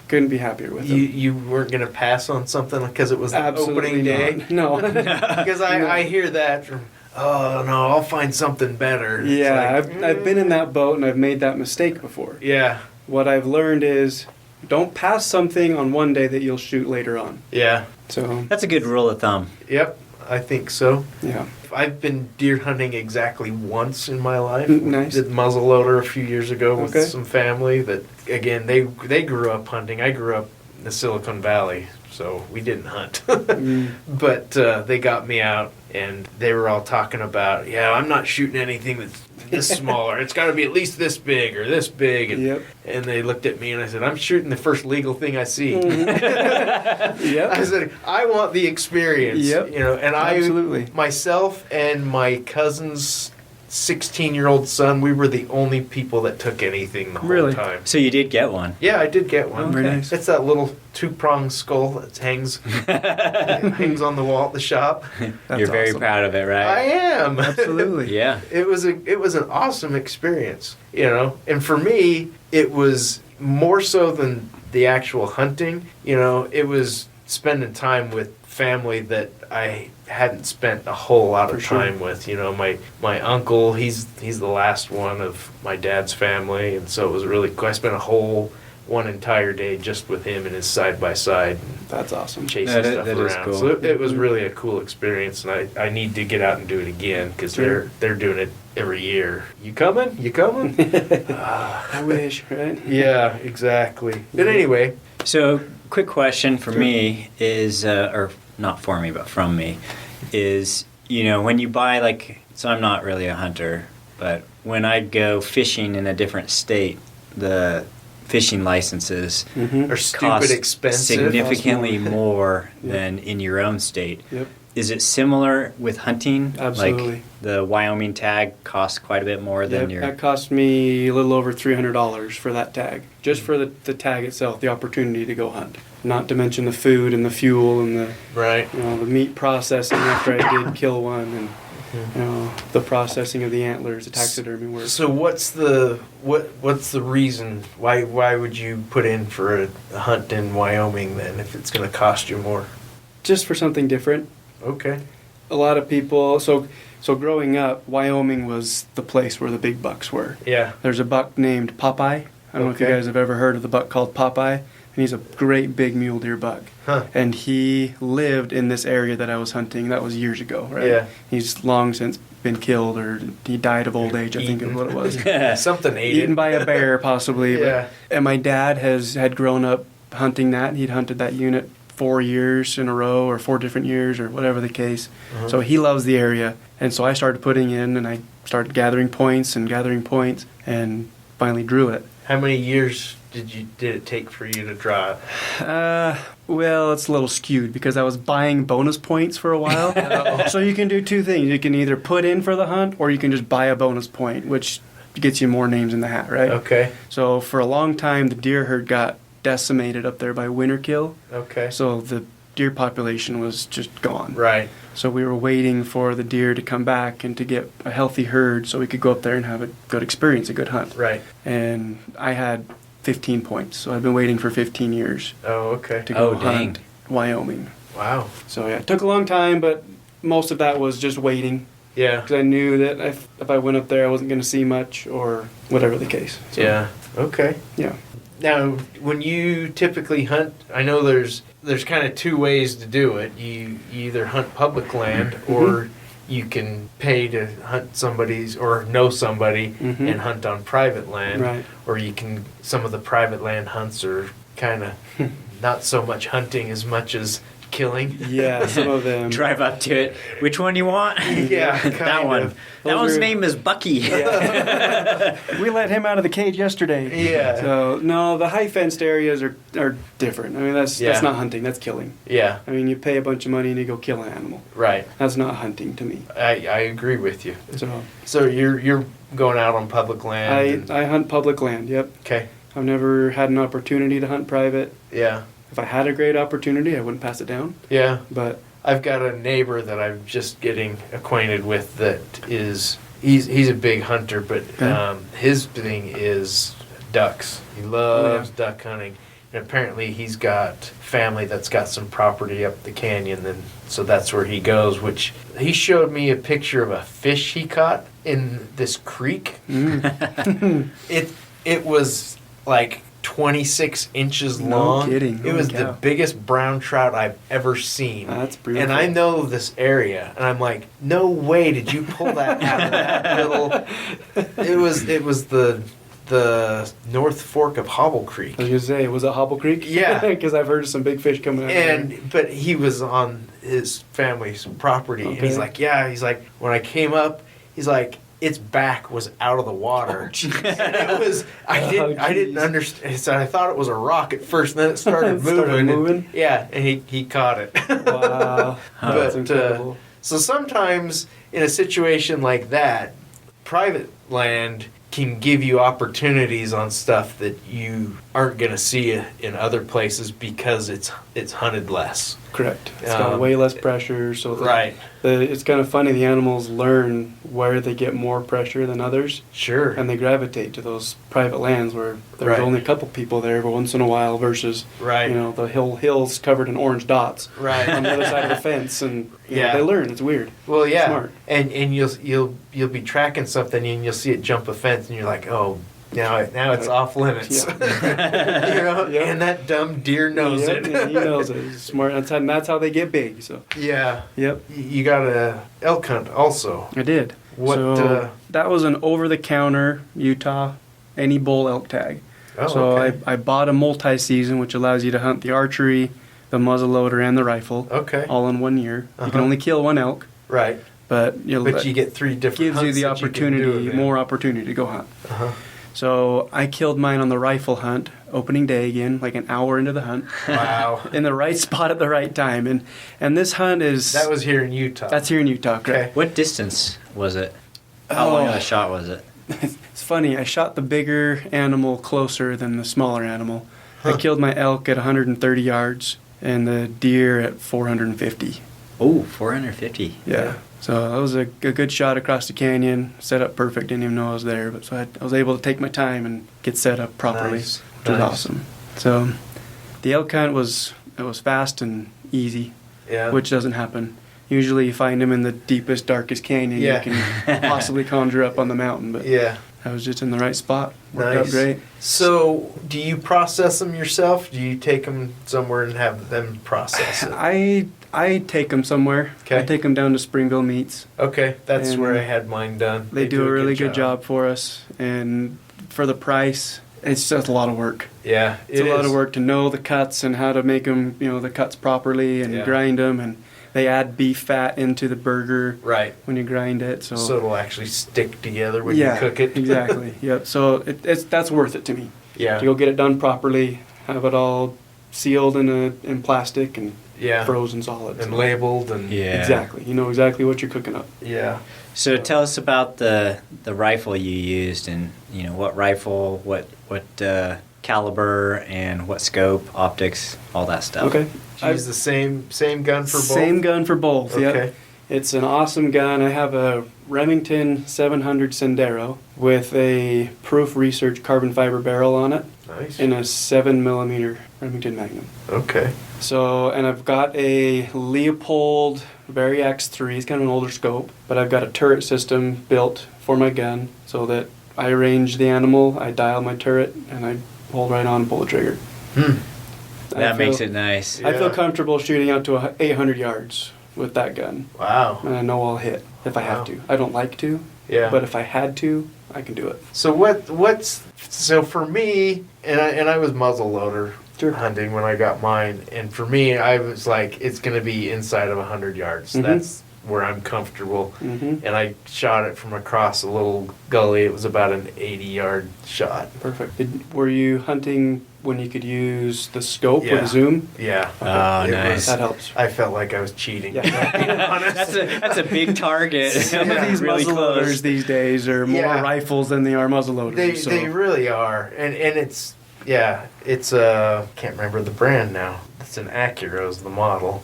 Couldn't be happier with him. You weren't gonna pass on something because it was the Absolutely opening day. not. No. Because I hear that from. Oh no, I'll find something better. It's Yeah, like, I've been in that boat and I've made that mistake before. Yeah. What I've learned is don't pass something on one day that you'll shoot later on. Yeah. So, That's a good rule of thumb. Yep. I think so. yeah. I've been deer hunting exactly once in my life. Nice. Did muzzleloader a few years ago with Okay. some family that, again, they grew up hunting. I grew up in the Silicon Valley, so we didn't hunt. But they got me out, and they were all talking about, yeah, I'm not shooting anything that's this smaller. It's got to be at least this big or this big. And, Yep. and they looked at me, and I said, I'm shooting the first legal thing I see. Yep. I said, I want the experience. Yep. You know, and Absolutely. myself and my cousin's 16-year-old son, we were the only people that took anything the whole Really? time. So you did get one. Yeah, I did get one. Oh, very nice. It's that little two-pronged skull that hangs on the wall at the shop. That's You're very awesome. proud of it, I right? am. Absolutely. Yeah. It was an awesome experience, you know. And for me, it was more so than the actual hunting. You know, it was spending time with family that I hadn't spent a whole lot of For sure. time with. You know, my uncle, he's the last one of my dad's family, and so it was really cool. I spent a whole one entire day just with him and his side by side. That's awesome. Chasing That stuff is around. cool. So it was really a cool experience, and I need to get out and do it again because Sure. they're doing it every year. You coming? You coming? I wish, right? Yeah, exactly. But anyway, So, quick question for me is, or not for me, but from me, is, when you buy, so I'm not really a hunter, but when I go fishing in a different state, the fishing licenses Mm-hmm. are stupid cost expensive. significantly Cost more Yep. than in your own state. Yep. Is it similar with hunting? Absolutely. Like the Wyoming tag costs quite a bit more than Yep, your. that cost me a little over $300 for that tag. Just for the tag itself, the opportunity to go hunt. Not to mention the food and the fuel and the Right. the meat processing after I did kill one, and the processing of the antlers, the taxidermy work. So what's the reason why would you put in for a hunt in Wyoming then if it's going to cost you more? Just for something different. Okay. A lot of people. So growing up, Wyoming was the place where the big bucks were. Yeah. There's a buck named Popeye. I don't know if you Okay. guys have ever heard of the buck called Popeye. And he's a great big mule deer buck. Huh. And he lived in this area that I was hunting. That was years ago, right? Yeah. He's long since been killed, or he died of old age, I think is what it was. Something ate Eaten it. by a bear, possibly. Yeah. And my dad had grown up hunting that. He'd hunted that unit 4 years in a row, or 4 different years, or whatever the case. Uh-huh. So he loves the area. And so I started putting in, and I started gathering points, and finally drew it. How many years did it take for you to draw it? Well, it's a little skewed because I was buying bonus points for a while. So you can do two things. You can either put in for the hunt, or you can just buy a bonus point, which gets you more names in the hat, right? Okay. So for a long time, the deer herd got decimated up there by winter kill. Okay. So the deer population was just gone. Right. So we were waiting for the deer to come back and to get a healthy herd so we could go up there and have a good experience, a good hunt. Right. And I had 15 points. So I've been waiting for 15 years Oh, okay. to go Oh, dang. hunt Wyoming. Wow. So yeah, it took a long time, but most of that was just waiting Yeah. because I knew that if I went up there, I wasn't going to see much or whatever the case. So, Yeah. Okay. Yeah. Now, when you typically hunt, I know there's kind of two ways to do it. You either hunt public land, or you can pay to hunt somebody's or know somebody Mhm. and hunt on private land. Right. Or you can, some of the private land hunts are kind of not so much hunting as much as killing. Yeah, some of them. Drive up to it. Which one you want? Yeah, that kind one. of. That Those one's are- name is Bucky. We let him out of the cage yesterday. Yeah. So no, the high fenced areas are different. I mean, that's Yeah. not hunting. That's killing. Yeah, I mean, you pay a bunch of money and you go kill an animal. right. That's not hunting to me. I agree with you. So So you're going out on public land. I hunt public land. Yep. Okay. I've never had an opportunity to hunt private. Yeah. If I had a great opportunity, I wouldn't pass it down. Yeah. But I've got a neighbor that I'm just getting acquainted with that is he's a big hunter, but Okay. his thing is ducks. He loves duck hunting, and apparently he's got family that's got some property up the canyon, and so that's where he goes. Which he showed me a picture of a fish he caught in this creek. It was like 26 inches No long. kidding. It Holy was cow. the biggest brown trout I've ever seen. That's beautiful. And I know this area, and I'm like, no way did you pull that out of that little. It was the North Fork of Hobble Creek. I was gonna say, was it Hobble Creek? Yeah. Because I've heard of some big fish coming out. But he was on his family's property, and he's Okay. like, yeah. He's like, when I came up, he's like, its back was out of the water. And it was. I didn't jeez. understand. So I thought it was a rock at first, and then it started It moving. started and- moving? yeah, and he caught it. Wow. That's But, incredible. So sometimes in a situation like that, private land can give you opportunities on stuff that you aren't going to see in other places because it's hunted less. Correct. It's got Um, way less pressure, so Right. it's kind of funny. The animals learn where they get more pressure than others, Sure. and they gravitate to those private lands where there's Right. only a couple people there every once in a while versus Right. the hills covered in orange dots Right. on the other side of the fence, and Yeah. they learn. It's weird. Well, yeah, Smart. and you'll be tracking something and you'll see it jump a fence and you're like, oh Now it's off limits. Yeah. You know, Yep. and that dumb deer knows Yep, it. yeah, he knows it. He's smart. That's how they get big. So, Yeah. yep, You got a elk hunt also. I did. What? So that was an over-the-counter Utah any bull elk tag. Oh, So okay. I bought a multi-season, which allows you to hunt the archery, the muzzleloader, and the rifle Okay. all in 1 year. You can Uh-huh. only kill one elk, Right. but But you get 3 different gives you hunts the that you can do opportunity, it in. more opportunity to go hunt. Uh-huh. So I killed mine on the rifle hunt, opening day again, like an hour into the hunt, Wow. in the right spot at the right time. And this hunt is That was here in Utah. that's here in Utah, correct? Okay. What distance was it? How long of a shot was it? It's funny. I shot the bigger animal closer than the smaller animal. I Huh. killed my elk at 130 yards and the deer at 450. Oh, 450. Yeah. So that was a good shot across the canyon. Set up perfect. Didn't even know I was there, but so I was able to take my time and get set up properly, Nice. which was Nice. awesome. So the elk hunt was fast and easy, Yeah. which doesn't happen. Usually you find them in the deepest, darkest canyon Yeah. you can possibly conjure up on the mountain, but Yeah. I was just in the right spot. Worked out Nice. great. So, do you process them yourself? Do you take them somewhere and have them process it? I take them somewhere. Okay. I take them down to Springville Meats. Okay, that's And where I had mine done. They do a really good job for us, and for the price, it's just a lot of work. Yeah, It's a lot of work to know the cuts and how to make them, the cuts properly and Yeah. grind them. And they add beef fat into the burger Right. when you grind it. So, So it'll actually stick together when yeah, you cook it. exactly. Yep. So that's worth it to me. Yeah. To go get it done properly, have it all sealed in plastic and Yeah. frozen solid. And So- labeled and Yeah. Exactly. You know exactly what you're cooking up. yeah. So tell us about the rifle you used, and what rifle, what caliber, and what scope, optics, all that stuff. Okay. Use the same gun for both. Same gun for both. Okay. Yep. It's an awesome gun. I have a Remington 700 Sendero with a Proof Research carbon fiber barrel on it Nice. and a 7mm Remington Magnum. Okay. So, and I've got a Leopold Variax 3. It's kind of an older scope, but I've got a turret system built for my gun so that I range the animal, I dial my turret, and I hold right on and pull the trigger. That makes it nice. Yeah. I feel comfortable shooting out to 800 yards with that gun, Wow. and I know I'll hit if I Wow. have to. I don't like to, Yeah. but if I had to, I can do it. So so for me, and I was muzzleloader Sure. hunting when I got mine, and for me, I was like, it's going to be inside of 100 yards. Mhm. That's where I'm comfortable. Mm-hmm. And I shot it from across a little gully. It was about an 80-yard shot. Perfect. Were you hunting when you could use the scope Yeah. with zoom? Yeah. Oh, It nice. was- That helps. I felt like I was cheating. Yeah. That's a big target. Some Yeah. of these Really muzzleloaders close. these days are more Yeah. rifles than they are muzzleloaders. They really are, and it's it's can't remember the brand now. It's an Acura is the model.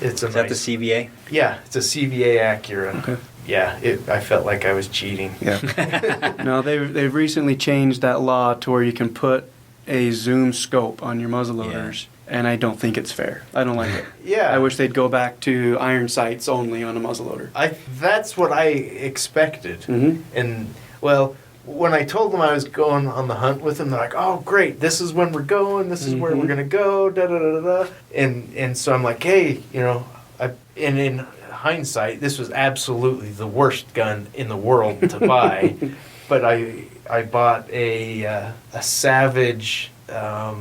It's a Is that the nice, CVA? yeah, it's a CVA Acura. Okay. Yeah, I felt like I was cheating. Yeah. No, they've recently changed that law to where you can put a zoom scope on your muzzleloaders, and I don't think it's fair. I don't like it. Yeah, I wish they'd go back to iron sights only on a muzzleloader. that's what I expected, Mm-hmm. and well. When I told them I was going on the hunt with them, they're like, "Oh, great! This is when we're going. This is where we're Mhm. gonna go." Da da da da da. And so I'm like, "Hey, and in hindsight, this was absolutely the worst gun in the world to buy." But I bought a Savage. I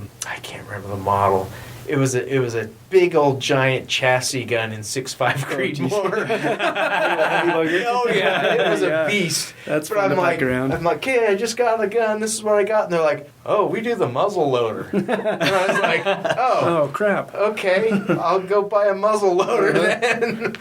can't remember the model. It was a big old giant chassis gun in 6.5 Creedmoor. Oh yeah, it was Yeah. a beast. That's But fun I'm to like, pack around. I'm like, hey, I just got a gun. This is what I got. And they're like, oh, we do the muzzle loader. And I was like, oh, Oh crap! okay, I'll go buy a muzzle loader then.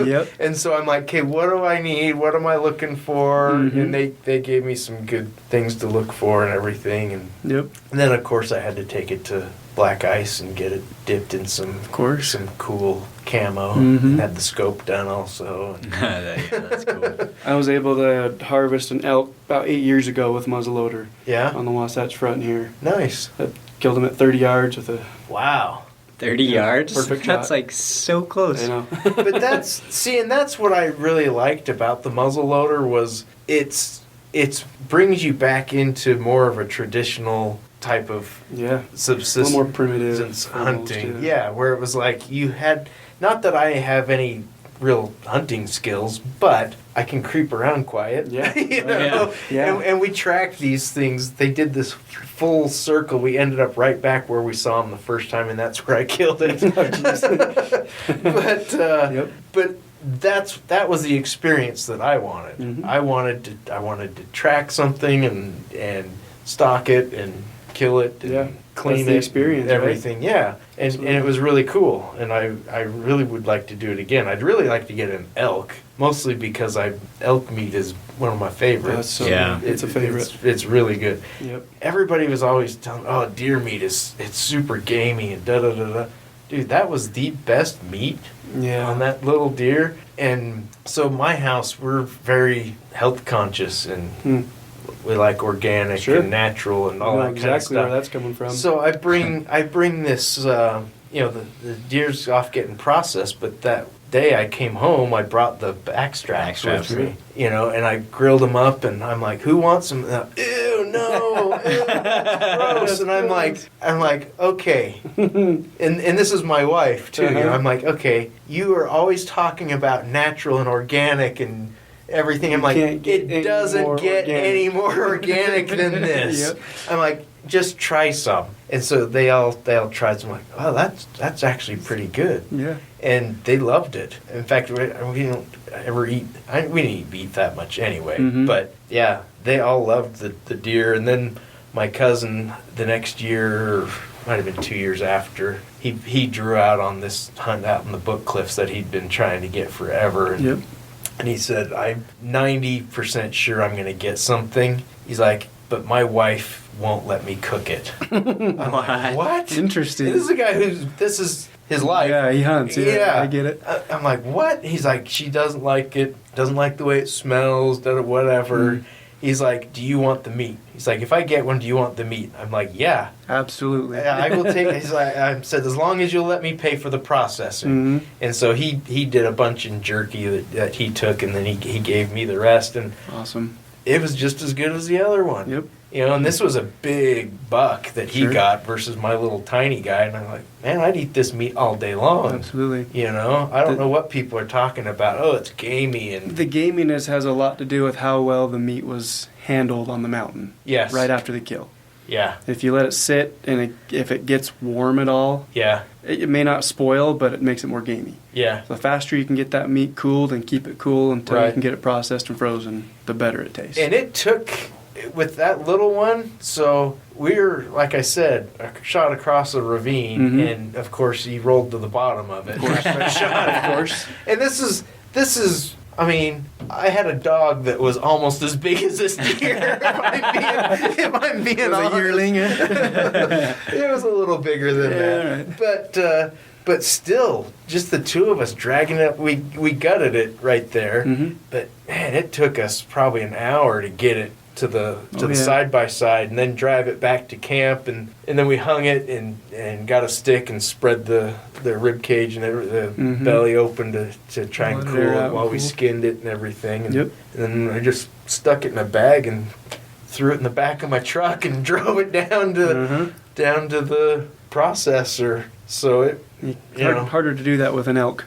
Yep. And so I'm like, okay, what do I need? What am I looking for? Mhm. And they gave me some good things to look for and everything. And Yep. then of course I had to take it to Black Ice and get it dipped in some course. some cool camo. Mhm. Had the scope done also. That's cool. I was able to harvest an elk about 8 years ago with muzzleloader Yeah, on the Wasatch Front here. nice. I killed him at 30 yards with a. Wow. 30 yards? Perfect That's shot. like so close. I know. But that's and that's what I really liked about the muzzleloader was it's it brings you back into more of a traditional type of Yeah. subsistence, A little more primitive hunting. almost, Yeah, where it was like you had, not that I have any real hunting skills, but I can creep around quiet. Yeah. You know? Yeah. And we tracked these things. They did this full circle. We ended up right back where we saw them the first time, and that's where I killed it. But that was the experience that I wanted. Mhm. I wanted to track something and stalk it and kill it and Yeah. clean That's the it, experience, right? everything. Yeah, and it was really cool. And I really would like to do it again. I'd really like to get an elk, mostly because elk meat is one of my favorites. That's so Yeah. good. It's a favorite. It's really good. Yep. Everybody was always telling, "Oh, deer meat it's super gamey and da da da da." Dude, that was the best meat Yeah. on that little deer. And so my house, we're very health conscious and we like organic Sure. and natural and all I know that kind of exactly where stuff. that's coming from. So I bring this, the deer's off getting processed, but that day I came home, I brought the backstraps with Backstraps. me, and I grilled them up, and I'm like, who wants them? Ew, no, ew, that's gross. And I'm like, okay. And this is my wife too. Uh-huh. I'm like, okay, you are always talking about natural and organic and everything. I'm You like, can't get it any doesn't more get organic." any more organic than this. Yep. I'm like, just try some. And so they all tried some. I'm like, oh, that's actually pretty good. Yeah. And they loved it. In fact, we don't ever eat. We didn't eat beef that much anyway. Mhm. But yeah, they all loved the deer. And then my cousin, the next year, or might have been 2 years after, he drew out on this hunt out in the Book Cliffs that he'd been trying to get forever. And, Yep. and he said, I'm 90% sure I'm going to get something. He's like, but my wife won't let me cook it. I'm like, what? Interesting. This is a guy this is his life. Yeah, he hunts. Yeah, I get it. I'm like, what? He's like, she doesn't like it, doesn't like the way it smells, whatever. Mm. He's like, do you want the meat? He's like, if I get one, do you want the meat? I'm like, yeah. Absolutely. I will take it. He's like, I said, as long as you'll let me pay for the processing. Mhm. And so he did a bunch in jerky that he took, and then he gave me the rest, and Awesome. it was just as good as the other one. Yep. And this was a big buck that he Sure. got versus my little tiny guy, and I'm like, man, I'd eat this meat all day long. Absolutely. I don't know what people are talking about. Oh, it's gamey and The gaminess has a lot to do with how well the meat was handled on the mountain yes, right after the kill. yeah, If you let it sit and if it gets warm at all, yeah, it may not spoil, but it makes it more gamey. yeah, The faster you can get that meat cooled and keep it cool until you Right. can get it processed and frozen, the better it tastes. and it took with that little one. So we were, like I said, shot across a ravine, Mhm. and of course he rolled to the bottom of it. Of course. And this is. I mean, I had a dog that was almost as big as this deer. if I'm being It was a honest. yearling. It was a little bigger than Yeah, that, but still, just the two of us dragging it up. We gutted it right there, Mhm. but man, it took us probably an hour to get it to the yeah. side by side, and then drive it back to camp, and then we hung it and got a stick and spread the rib cage and the Mhm. belly open to try and Let it cool air it out while and we cool. skinned it and everything. And, Yep. and then I just stuck it in a bag and threw it in the back of my truck and drove it down to the processor. So it, Harder to do that with an elk.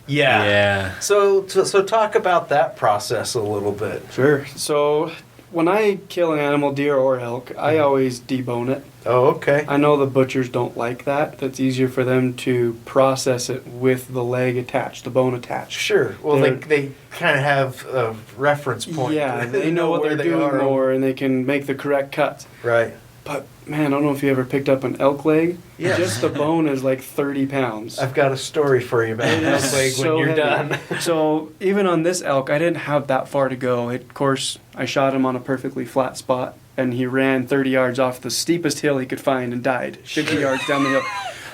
Yeah. So talk about that process a little bit. Sure. So when I kill an animal, deer or elk, I always debone it. Oh, okay. I know the butchers don't like that. That's easier for them to process it with the leg attached, the bone attached. Sure. Well, They're- they kind of have a reference point. Yeah, they know what where they're doing are. more, and they can make the correct cuts. Right. But man, I don't know if you ever picked up an elk leg. Yes. Just the bone is like 30 pounds. I've got a story for you about It elk is leg so when you're heavy. done. So even on this elk, I didn't have that far to go. Of course, I shot him on a perfectly flat spot, and he ran 30 yards off the steepest hill he could find and died 50 yards down the hill.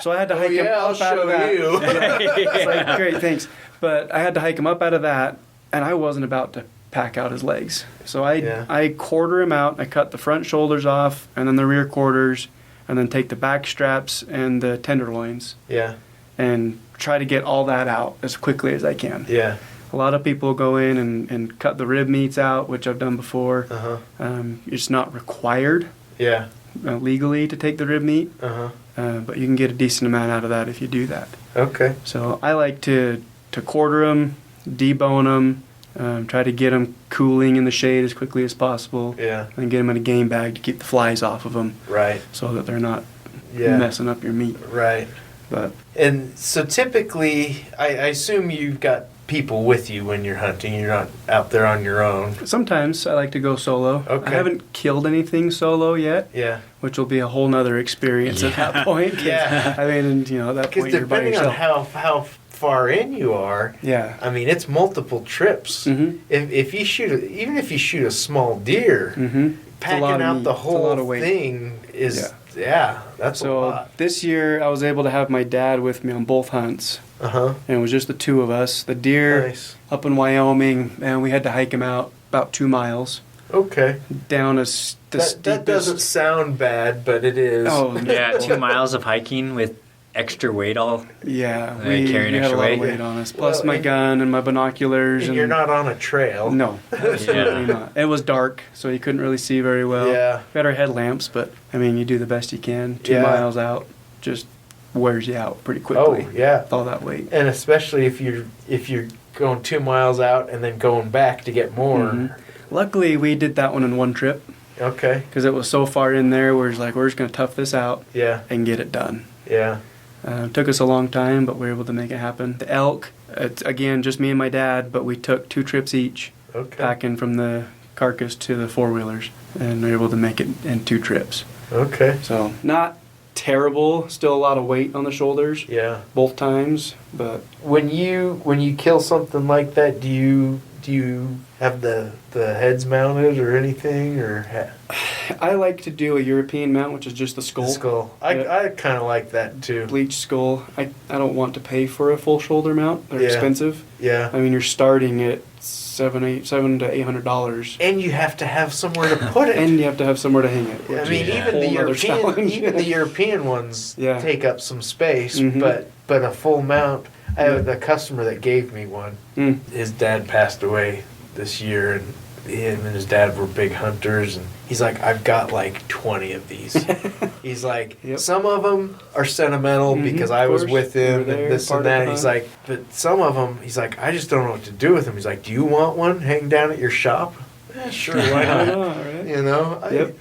So I had to hike him I'll up out show of that. you. It's like, great, thanks. But I had to hike him up out of that, and I wasn't about to pack out his legs. So I quarter him out. I cut the front shoulders off, and then the rear quarters, and then take the back straps and the tenderloins, Yeah. and try to get all that out as quickly as I can. Yeah. A lot of people go in and cut the rib meats out, which I've done before. It's not required Yeah. legally to take the rib meat, but you can get a decent amount out of that if you do that. Okay. So I like to quarter them, debone them, try to get them cooling in the shade as quickly as possible, Yeah. and get them in a game bag to keep the flies off of them, Right. so that they're not Yeah. messing up your meat. Right. But And so typically, I assume you've got people with you when you're hunting. You're not out there on your own. sometimes I like to go solo. Okay. I haven't killed anything solo yet, Yeah. which will be a whole nother experience at that point. 'cause, Yeah. I mean, at that Because point you're by depending on yourself. how far in you are, Yeah. I mean, it's multiple trips. Mhm. If you even if you shoot a small deer, Mhm. packing lot of out meat. the It's a lot whole of weight. thing is that's a So lot. this year I was able to have my dad with me on both hunts, Uh-huh. and it was just the two of us. The deer Nice. up in Wyoming, and we had to hike him out about 2 miles Okay. down the That steepest. doesn't sound bad, but it is. Oh Yeah, 2 miles of hiking with extra weight all. yeah, They carry an we had a extra lot weight? of weight on us. Plus Well, my and- gun and my binoculars. And you're not on a trail. No, absolutely not. It was dark, so you couldn't really see very well. Yeah. We had our headlamps, but I mean, you do the best you can. 2 Yeah. miles out just wears you out pretty Oh, quickly yeah. with all that weight. And especially if you're going 2 miles out and then going back to get more. Mhm. Luckily, we did that one in one trip Okay. because it was so far in there. We're just going to tough this out Yeah. and get it done. Yeah. It took us a long time, but we were able to make it happen. The elk, it's again just me and my dad, but we took 2 trips each, Okay. packing from the carcass to the 4-wheelers, and we were able to make it in 2 trips. Okay. So not terrible, still a lot of weight on the shoulders Yeah. both times, but When you kill something like that, do you have the heads mounted or anything or I like to do a European mount, which is just the skull. skull? Yeah. I kind of like that too. Bleached skull. I don't want to pay for a full shoulder mount. They're Yeah. expensive. Yeah. I mean, you're starting at $700 to $800, And you have to have somewhere to put it. and you have to have somewhere to hang it. I which mean, is a even the whole nother challenge. Even the European ones Yeah. take up some space, Mhm. but a full mount. I Yeah. have the customer that gave me one. Mm. His dad passed away this year, and him and his dad were big hunters. And he's like, I've got like 20 of these. He's like, Yep. some of them are sentimental Mhm, because of I was course. with You him were there, and this part and of that. the He's hunt. like, but some of them, he's like, I just don't know what to do with them. He's like, do you want one hang down at your shop? Sure, why Why not? not, right? You know, Yep.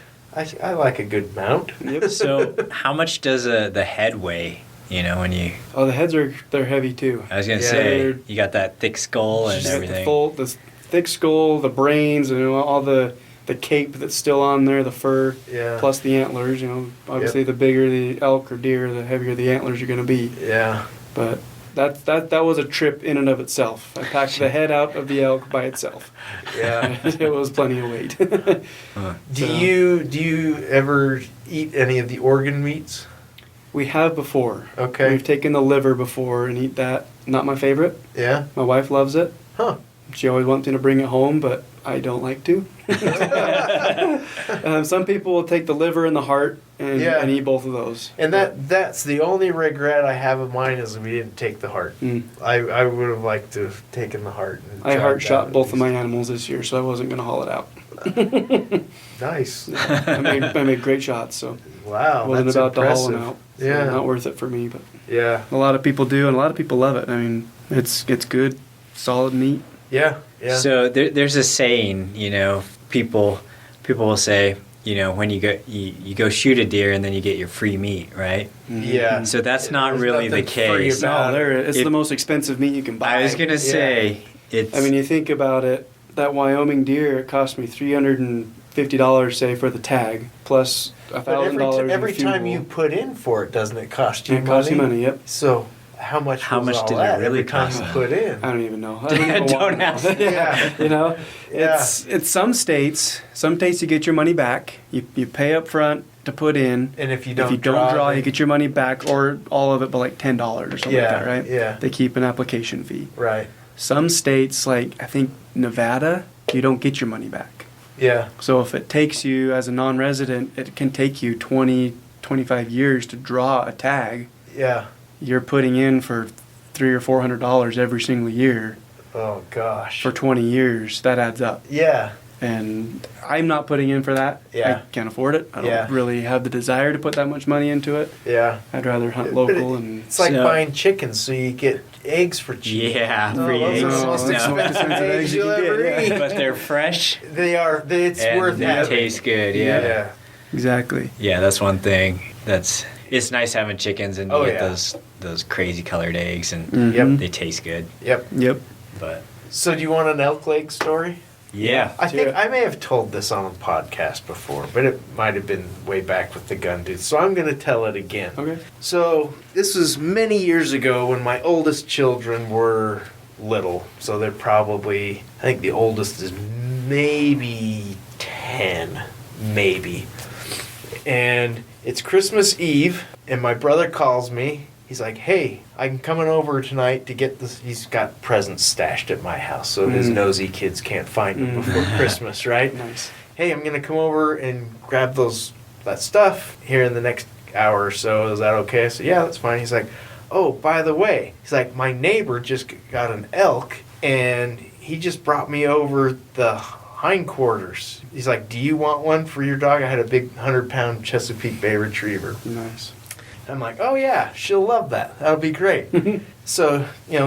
I like a good mount. Yep. So, how much does the head weigh? When you, Oh, the heads they're heavy too. I was gonna Yeah. say, you got that thick skull and Just the everything. the thick skull, the brains, and all the cape that's still on there, the fur, Yeah. plus the antlers. Obviously, the bigger the elk or deer, the heavier the antlers are going to be. Yeah. But that was a trip in and of itself. I packed the head out of the elk by itself. Yeah. It was plenty of weight. Do you ever eat any of the organ meats? We have before. Okay. We've taken the liver before and eat that. Not my favorite. Yeah. My wife loves it. Huh. She always wants me to bring it home, but I don't like to. Some people will take the liver and the heart and, Yeah. and eat both of those. And that's the only regret I have of mine is we didn't take the heart. Mm. I would have liked to have taken the heart. And I tried heart that shot at both of least. my animals this year, so I wasn't going to haul it out. Nice. I made great shots, so Wow. I wasn't that's about impressive. to haul them out. So Yeah. not worth it for me, but Yeah. a lot of people do, and a lot of people love it. I mean, it's good, solid meat. Yeah. Yeah. So there's a saying, people will say, when you go shoot a deer and then you get your free meat, right? yeah. So that's not There's really the nothing free case. about No, it's If- the most expensive meat you can buy. I was gonna say it's. I mean, you think about it. That Wyoming deer, it cost me $350, say, for the tag, plus But $1,000 every in fuel. time you put in for it, doesn't it cost you It costs you money? money. Yep. So how much? How was much all did it that really every time cost? you put in? I don't even know. I don't even Don't want to ask. know. Yeah. Yeah. It's some states. Some states you get your money back. You pay up front to put in. And if you If don't you don't draw, then- you get your money back, or all of it, but like $10 or something Yeah, like that, right? yeah. They keep an application fee. right. Some states, like I think Nevada, you don't get your money back. Yeah. So if it takes you as a non-resident, it can take you 20, 25 years to draw a tag. Yeah. You're putting in for $300 or $400 every single year. Oh gosh. for 20 years, that adds up. Yeah. And I'm not putting in for that. Yeah. I can't afford it. I don't Yeah. really have the desire to put that much money into it. Yeah. I'd rather hunt But local and. It's like So- buying chickens so you get eggs for cheap. Yeah, Oh, free those are eggs. the most No. expensive eggs you'll can ever get, eat. yeah. But they're fresh. It's and worth they having. taste good. Yeah. Yeah. Exactly. Yeah, that's one thing. It's nice having chickens and you Oh, get yeah. those crazy colored eggs and Mhm. they taste good. Yep. Yep. But So do you want an elk leg story? yeah, I think Yeah. I may have told this on a podcast before, but it might have been way back with the gun dude. So I'm going to tell it again. Okay. So this was many years ago when my oldest children were little. So they're probably, I think the oldest is maybe 10, maybe. And it's Christmas Eve, and my brother calls me. He's like, hey, I'm coming over tonight to get this. He's got presents stashed at my house, so his nosy kids can't find them before Christmas, right? Nice. Hey, I'm going to come over and grab that stuff here in the next hour or so. Is that okay? I said, yeah, that's fine. He's like, oh, by the way, he's like, my neighbor just got an elk, and he just brought me over the hindquarters. He's like, do you want one for your dog? I had a big 100-pound Chesapeake Bay Retriever. Nice. I'm like, oh yeah, she'll love that. That'll be great. So,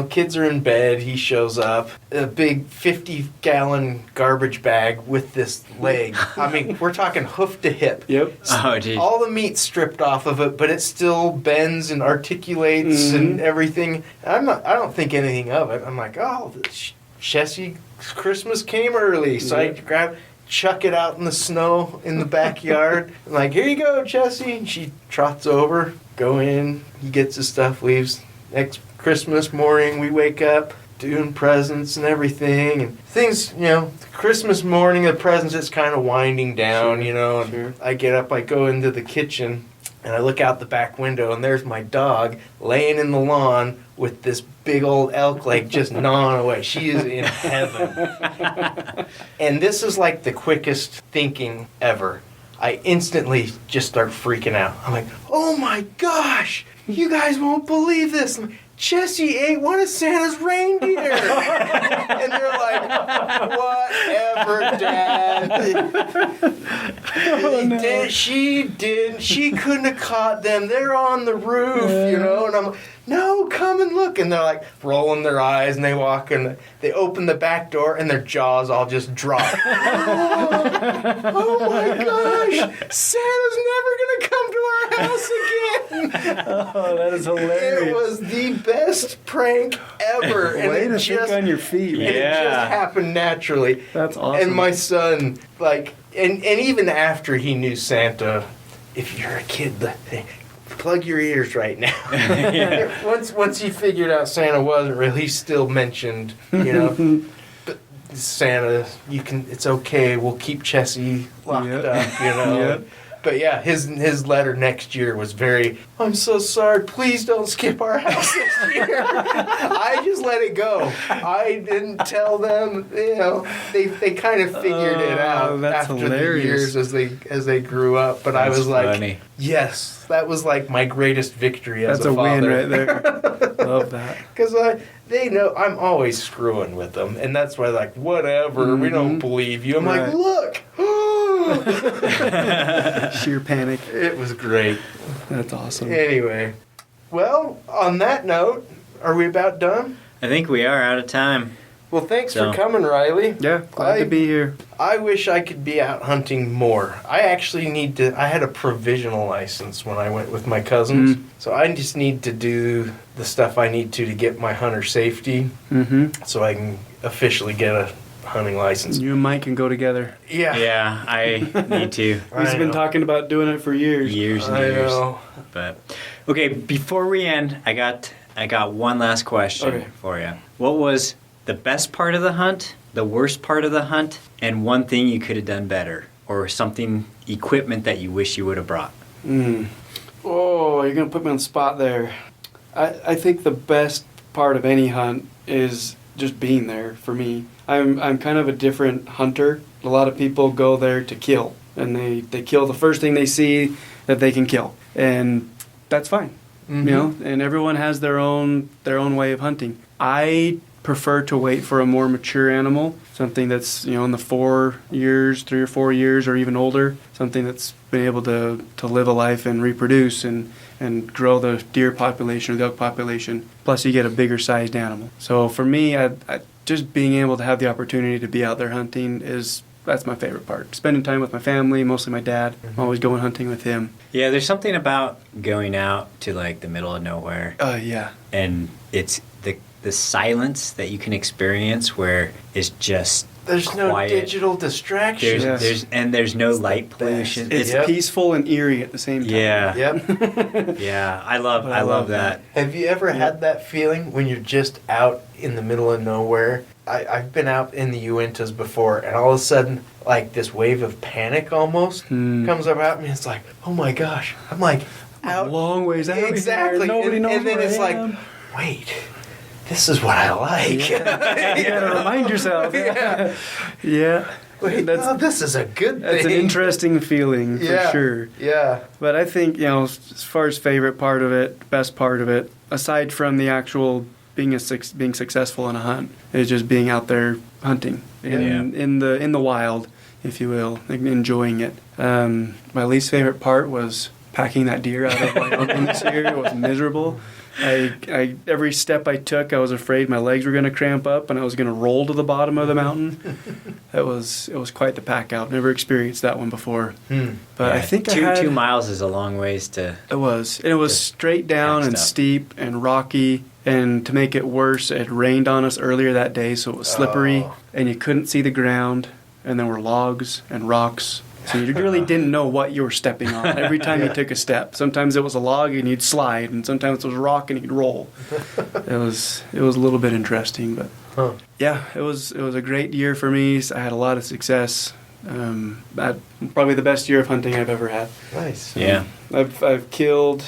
kids are in bed. He shows up. A big 50-gallon garbage bag with this leg. I mean, we're talking hoof to hip. Yep. oh geez. All the meat's stripped off of it, but it still bends and articulates and everything. I don't think anything of it. I'm like, oh, Chessie, Christmas came early. So I chuck it out in the snow in the backyard. I'm like, here you go, Chessie. And she trots over, go in, he gets his stuff, leaves. Next Christmas morning, we wake up, doing presents and everything. And things, Christmas morning, the presents, it's kind of winding down, and Sure. I get up, I go into the kitchen, and I look out the back window, and there's my dog laying in the lawn with this big old elk leg just gnawing away. She is in heaven. And this is like the quickest thinking ever. I instantly just start freaking out. I'm like, oh my gosh, you guys won't believe this. I'm like, Chessie ate one of Santa's reindeer. And they're like, whatever, Dad. She didn't. She couldn't have caught them. They're on the roof, And I'm like, no, come and look. And they're like rolling their eyes, and they walk and they open the back door, and their jaws all just drop. Oh my gosh, Santa's never gonna come to our house again. Oh, that is hilarious. It was the best prank ever. And Way it to just, think on your feet, man. and it just Yeah. happened naturally. That's awesome. And my son, and even after he knew Santa, if you're a kid, plug your ears right now. Once he figured out Santa wasn't real, he still mentioned, but Santa, it's okay, we'll keep Chessie locked Yep. up, Yep. But yeah, his letter next year was very, I'm so sorry, please don't skip our house this year. I just let it go. I didn't tell them, they kind of figured it out that's after hilarious. the years as they grew up. But I That's was like, funny. yes, that was like my greatest victory as That's a a win father. right there. Love that. Because they know I'm always screwing with them, and that's why they're like, whatever, we don't believe you. I'm like, Right. look. Sheer panic. It was great. That's awesome. Anyway, well, on that note, are we about done? I think we are out of time. Well, thanks So- for coming, Ryley. Yeah, glad to be here. I wish I could be out hunting more. I actually need to. I had a provisional license when I went with my cousins, so I just need to do the stuff I need to get my hunter safety, so I can officially get a hunting license. You and Mike can go together. Yeah, Yeah, I need to. I He's been know. talking about doing it for years. Years and I years. know. But okay, before we end, I got one last question Okay. for you. What was the best part of the hunt, the worst part of the hunt, and one thing you could have done better, or something, equipment that you wish you would have brought? Oh, you're going to put me on the spot there. I think the best part of any hunt is just being there for me. I'm kind of a different hunter. A lot of people go there to kill, and they kill the first thing they see that they can kill, and that's fine. And everyone has their own way of hunting. I prefer to wait for a more mature animal, something that's, in the 4 years, 3 or 4 years, or even older, something that's been able to live a life and reproduce and grow the deer population or the elk population. Plus, you get a bigger sized animal. So for me, I just being able to have the opportunity to be out there hunting that's my favorite part. Spending time with my family, mostly my dad. I'm always going hunting with him. Yeah, there's something about going out to like the middle of nowhere. Yeah. And it's the silence that you can experience where it's just There's quiet. no digital distractions. There's no light pollution. It's peaceful and eerie at the same time. Yeah. Yep. Yeah, I love that. Have you ever had that feeling when you're just out in the middle of nowhere? I've been out in the Uintas before, and all of a sudden, like this wave of panic almost comes about me. It's like, oh my gosh, I'm like out long ways out. Exactly. Here. Nobody knows and then where it's I like, am. wait, this is what I like. Yeah. You gotta remind yourself. Yeah. Yeah. Wait, this is a good thing. That's an interesting feeling for sure. Yeah. But I think, as far as favorite part of it, best part of it, aside from the actual being successful in a hunt, is just being out there hunting in the wild, if you will, enjoying it. My least favorite part was packing that deer out of Wyoming this year. It was miserable. I every step I took, I was afraid my legs were going to cramp up and I was going to roll to the bottom of the mountain. It was quite the pack out. Never experienced that one before. But I think 2 miles is a long ways to. It was. And it was straight down and steep and rocky. And to make it worse, it rained on us earlier that day, so it was slippery, and you couldn't see the ground, and there were logs and rocks. So you really didn't know what you were stepping on every time you took a step. Sometimes it was a log and you'd slide, and sometimes it was a rock and you'd roll. It was a little bit interesting, but yeah, it was a great year for me. I had a lot of success. Probably the best year of hunting I've ever had. Nice. Yeah. I've killed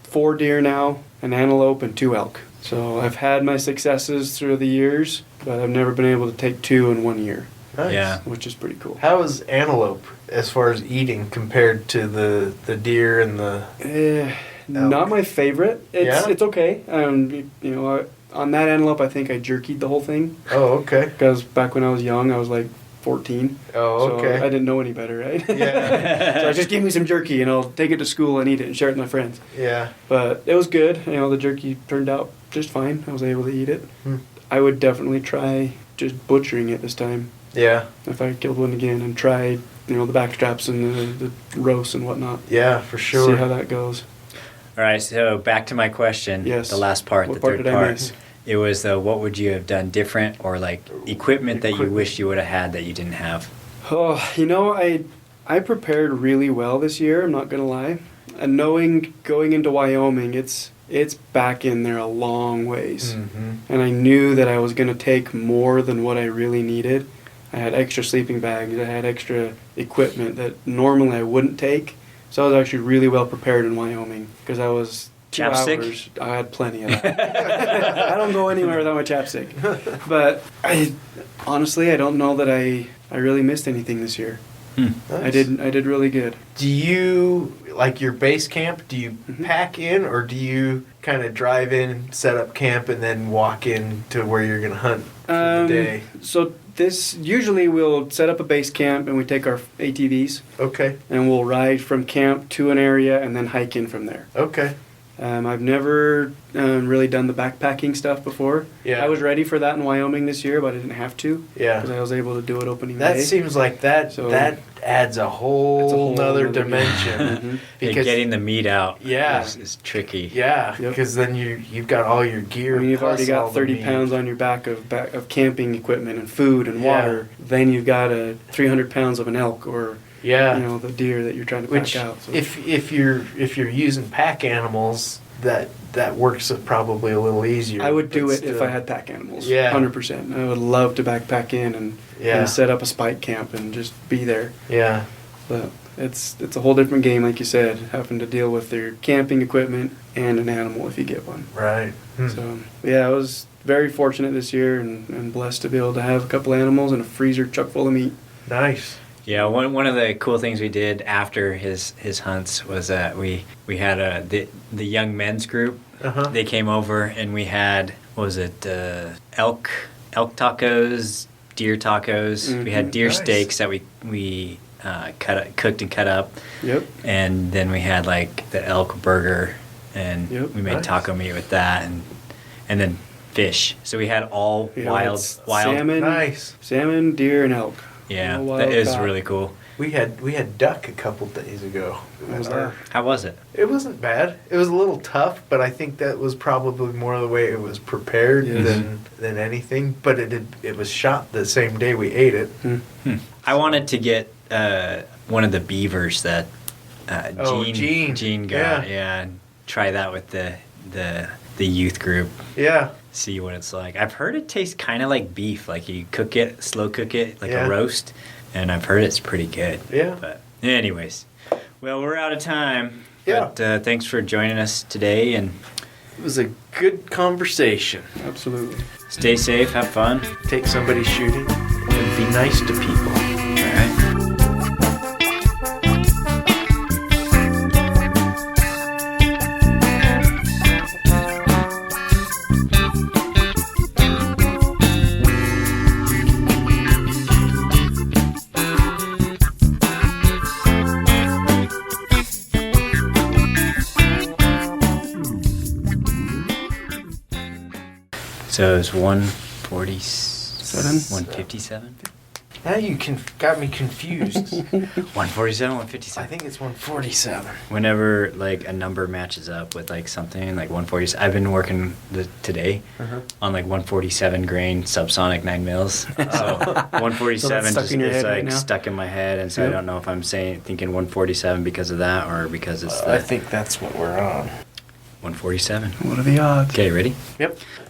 4 deer now, an antelope, and 2 elk. So I've had my successes through the years, but I've never been able to take 2 in 1 year. Nice. Yeah. Which is pretty cool. How is antelope as far as eating compared to the deer and the Not my favorite. It's okay. On that antelope, I think I jerkied the whole thing. Oh, okay. Because back when I was young, I was like 14. Oh, okay. So I didn't know any better, right? Yeah. So just give me some jerky and I'll take it to school and eat it and share it with my friends. Yeah. But it was good. The jerky turned out just fine. I was able to eat it. I would definitely try just butchering it this time. Yeah. If I killed one again and tried, the back straps and the roast and whatnot. Yeah, for sure. See how that goes. All right, so back to my question. Yes. The last part, What the part third did I part. miss? It was what would you have done different, or like equipment that you wish you would have had that you didn't have? Oh, I prepared really well this year, I'm not going to lie. And knowing going into Wyoming, it's back in there a long ways. Mm-hmm. And I knew that I was going to take more than what I really needed. I had extra sleeping bags, I had extra equipment that normally I wouldn't take. So I was actually really well prepared in Wyoming because I was 2 Chapstick? hours. I had plenty of that. I don't go anywhere without my chapstick. But I don't know that I really missed anything this year. Nice. I did really good. Do you, like your base camp, do you pack in or do you kind of drive in, set up camp, and then walk in to where you're going to hunt for the day? So usually we'll set up a base camp and we take our ATVs Okay. and we'll ride from camp to an area and then hike in from there. Okay. I've never really done the backpacking stuff before. Yeah. I was ready for that in Wyoming this year, but I didn't have to. Yeah. Because I was able to do it opening That day. seems like that adds a whole nother dimension. Mhm. And getting the meat out Yeah. is tricky. Yeah, Yep. because then you've got all your gear. You've plus already all got the 30 meat. pounds on your back of camping equipment and food and Yeah. water. Then you've got 300 pounds of an elk or Yeah. the deer that you're trying to pack Which, out. So. if you're using pack animals, that works probably a little easier. I would do but it if still. I had pack animals. Yeah. 100%. I would love to backpack in and set up a spike camp and just be there. Yeah. But it's a whole different game, like you said, having to deal with your camping equipment and an animal if you get one. Right. So, yeah, I was very fortunate this year and blessed to be able to have a couple animals and a freezer chock full of meat. Nice. Yeah, one of the cool things we did after his hunts was that we had the young men's group. Uh-huh. They came over and we had what was it? Elk tacos, deer tacos. We had deer Nice. steaks that we cooked and cut up. Yep. And then we had like the elk burger, and Yep. we made Nice. taco meat with that, and then fish. So we had all Yeah, wild. it's salmon, Nice. salmon, deer, and elk. Yeah, All that wild is caught. really cool. We had duck a couple days ago. What was At our- that? How was it? It wasn't bad. It was a little tough, but I think that was probably more the way it was prepared Yes. than anything. But it was shot the same day we ate it. I wanted to get one of the beavers that Gene got. Yeah, and try that with the youth group. Yeah. See what it's like. I've heard it tastes kind of like beef. Like you slow cook it like Yeah. a roast, and I've heard it's pretty good. Yeah. But anyways, well, we're out of time. Yeah. But thanks for joining us today, and It was a good conversation. Absolutely. stay safe, have fun. Take somebody shooting and be nice to people. All right. So it's 147, 157, Now you got me confused. 147, I 157. think it's 147. Whenever like a number matches up with like something like 147, I've been working today on like 147 grain subsonic 9 mils. So 147 stuck just in your is head right like now? stuck in my head, and so I Yep. don't know if I'm thinking 147 because of that or because it's I think that's what we're on. 147. What are the odds? Okay, ready? Yep.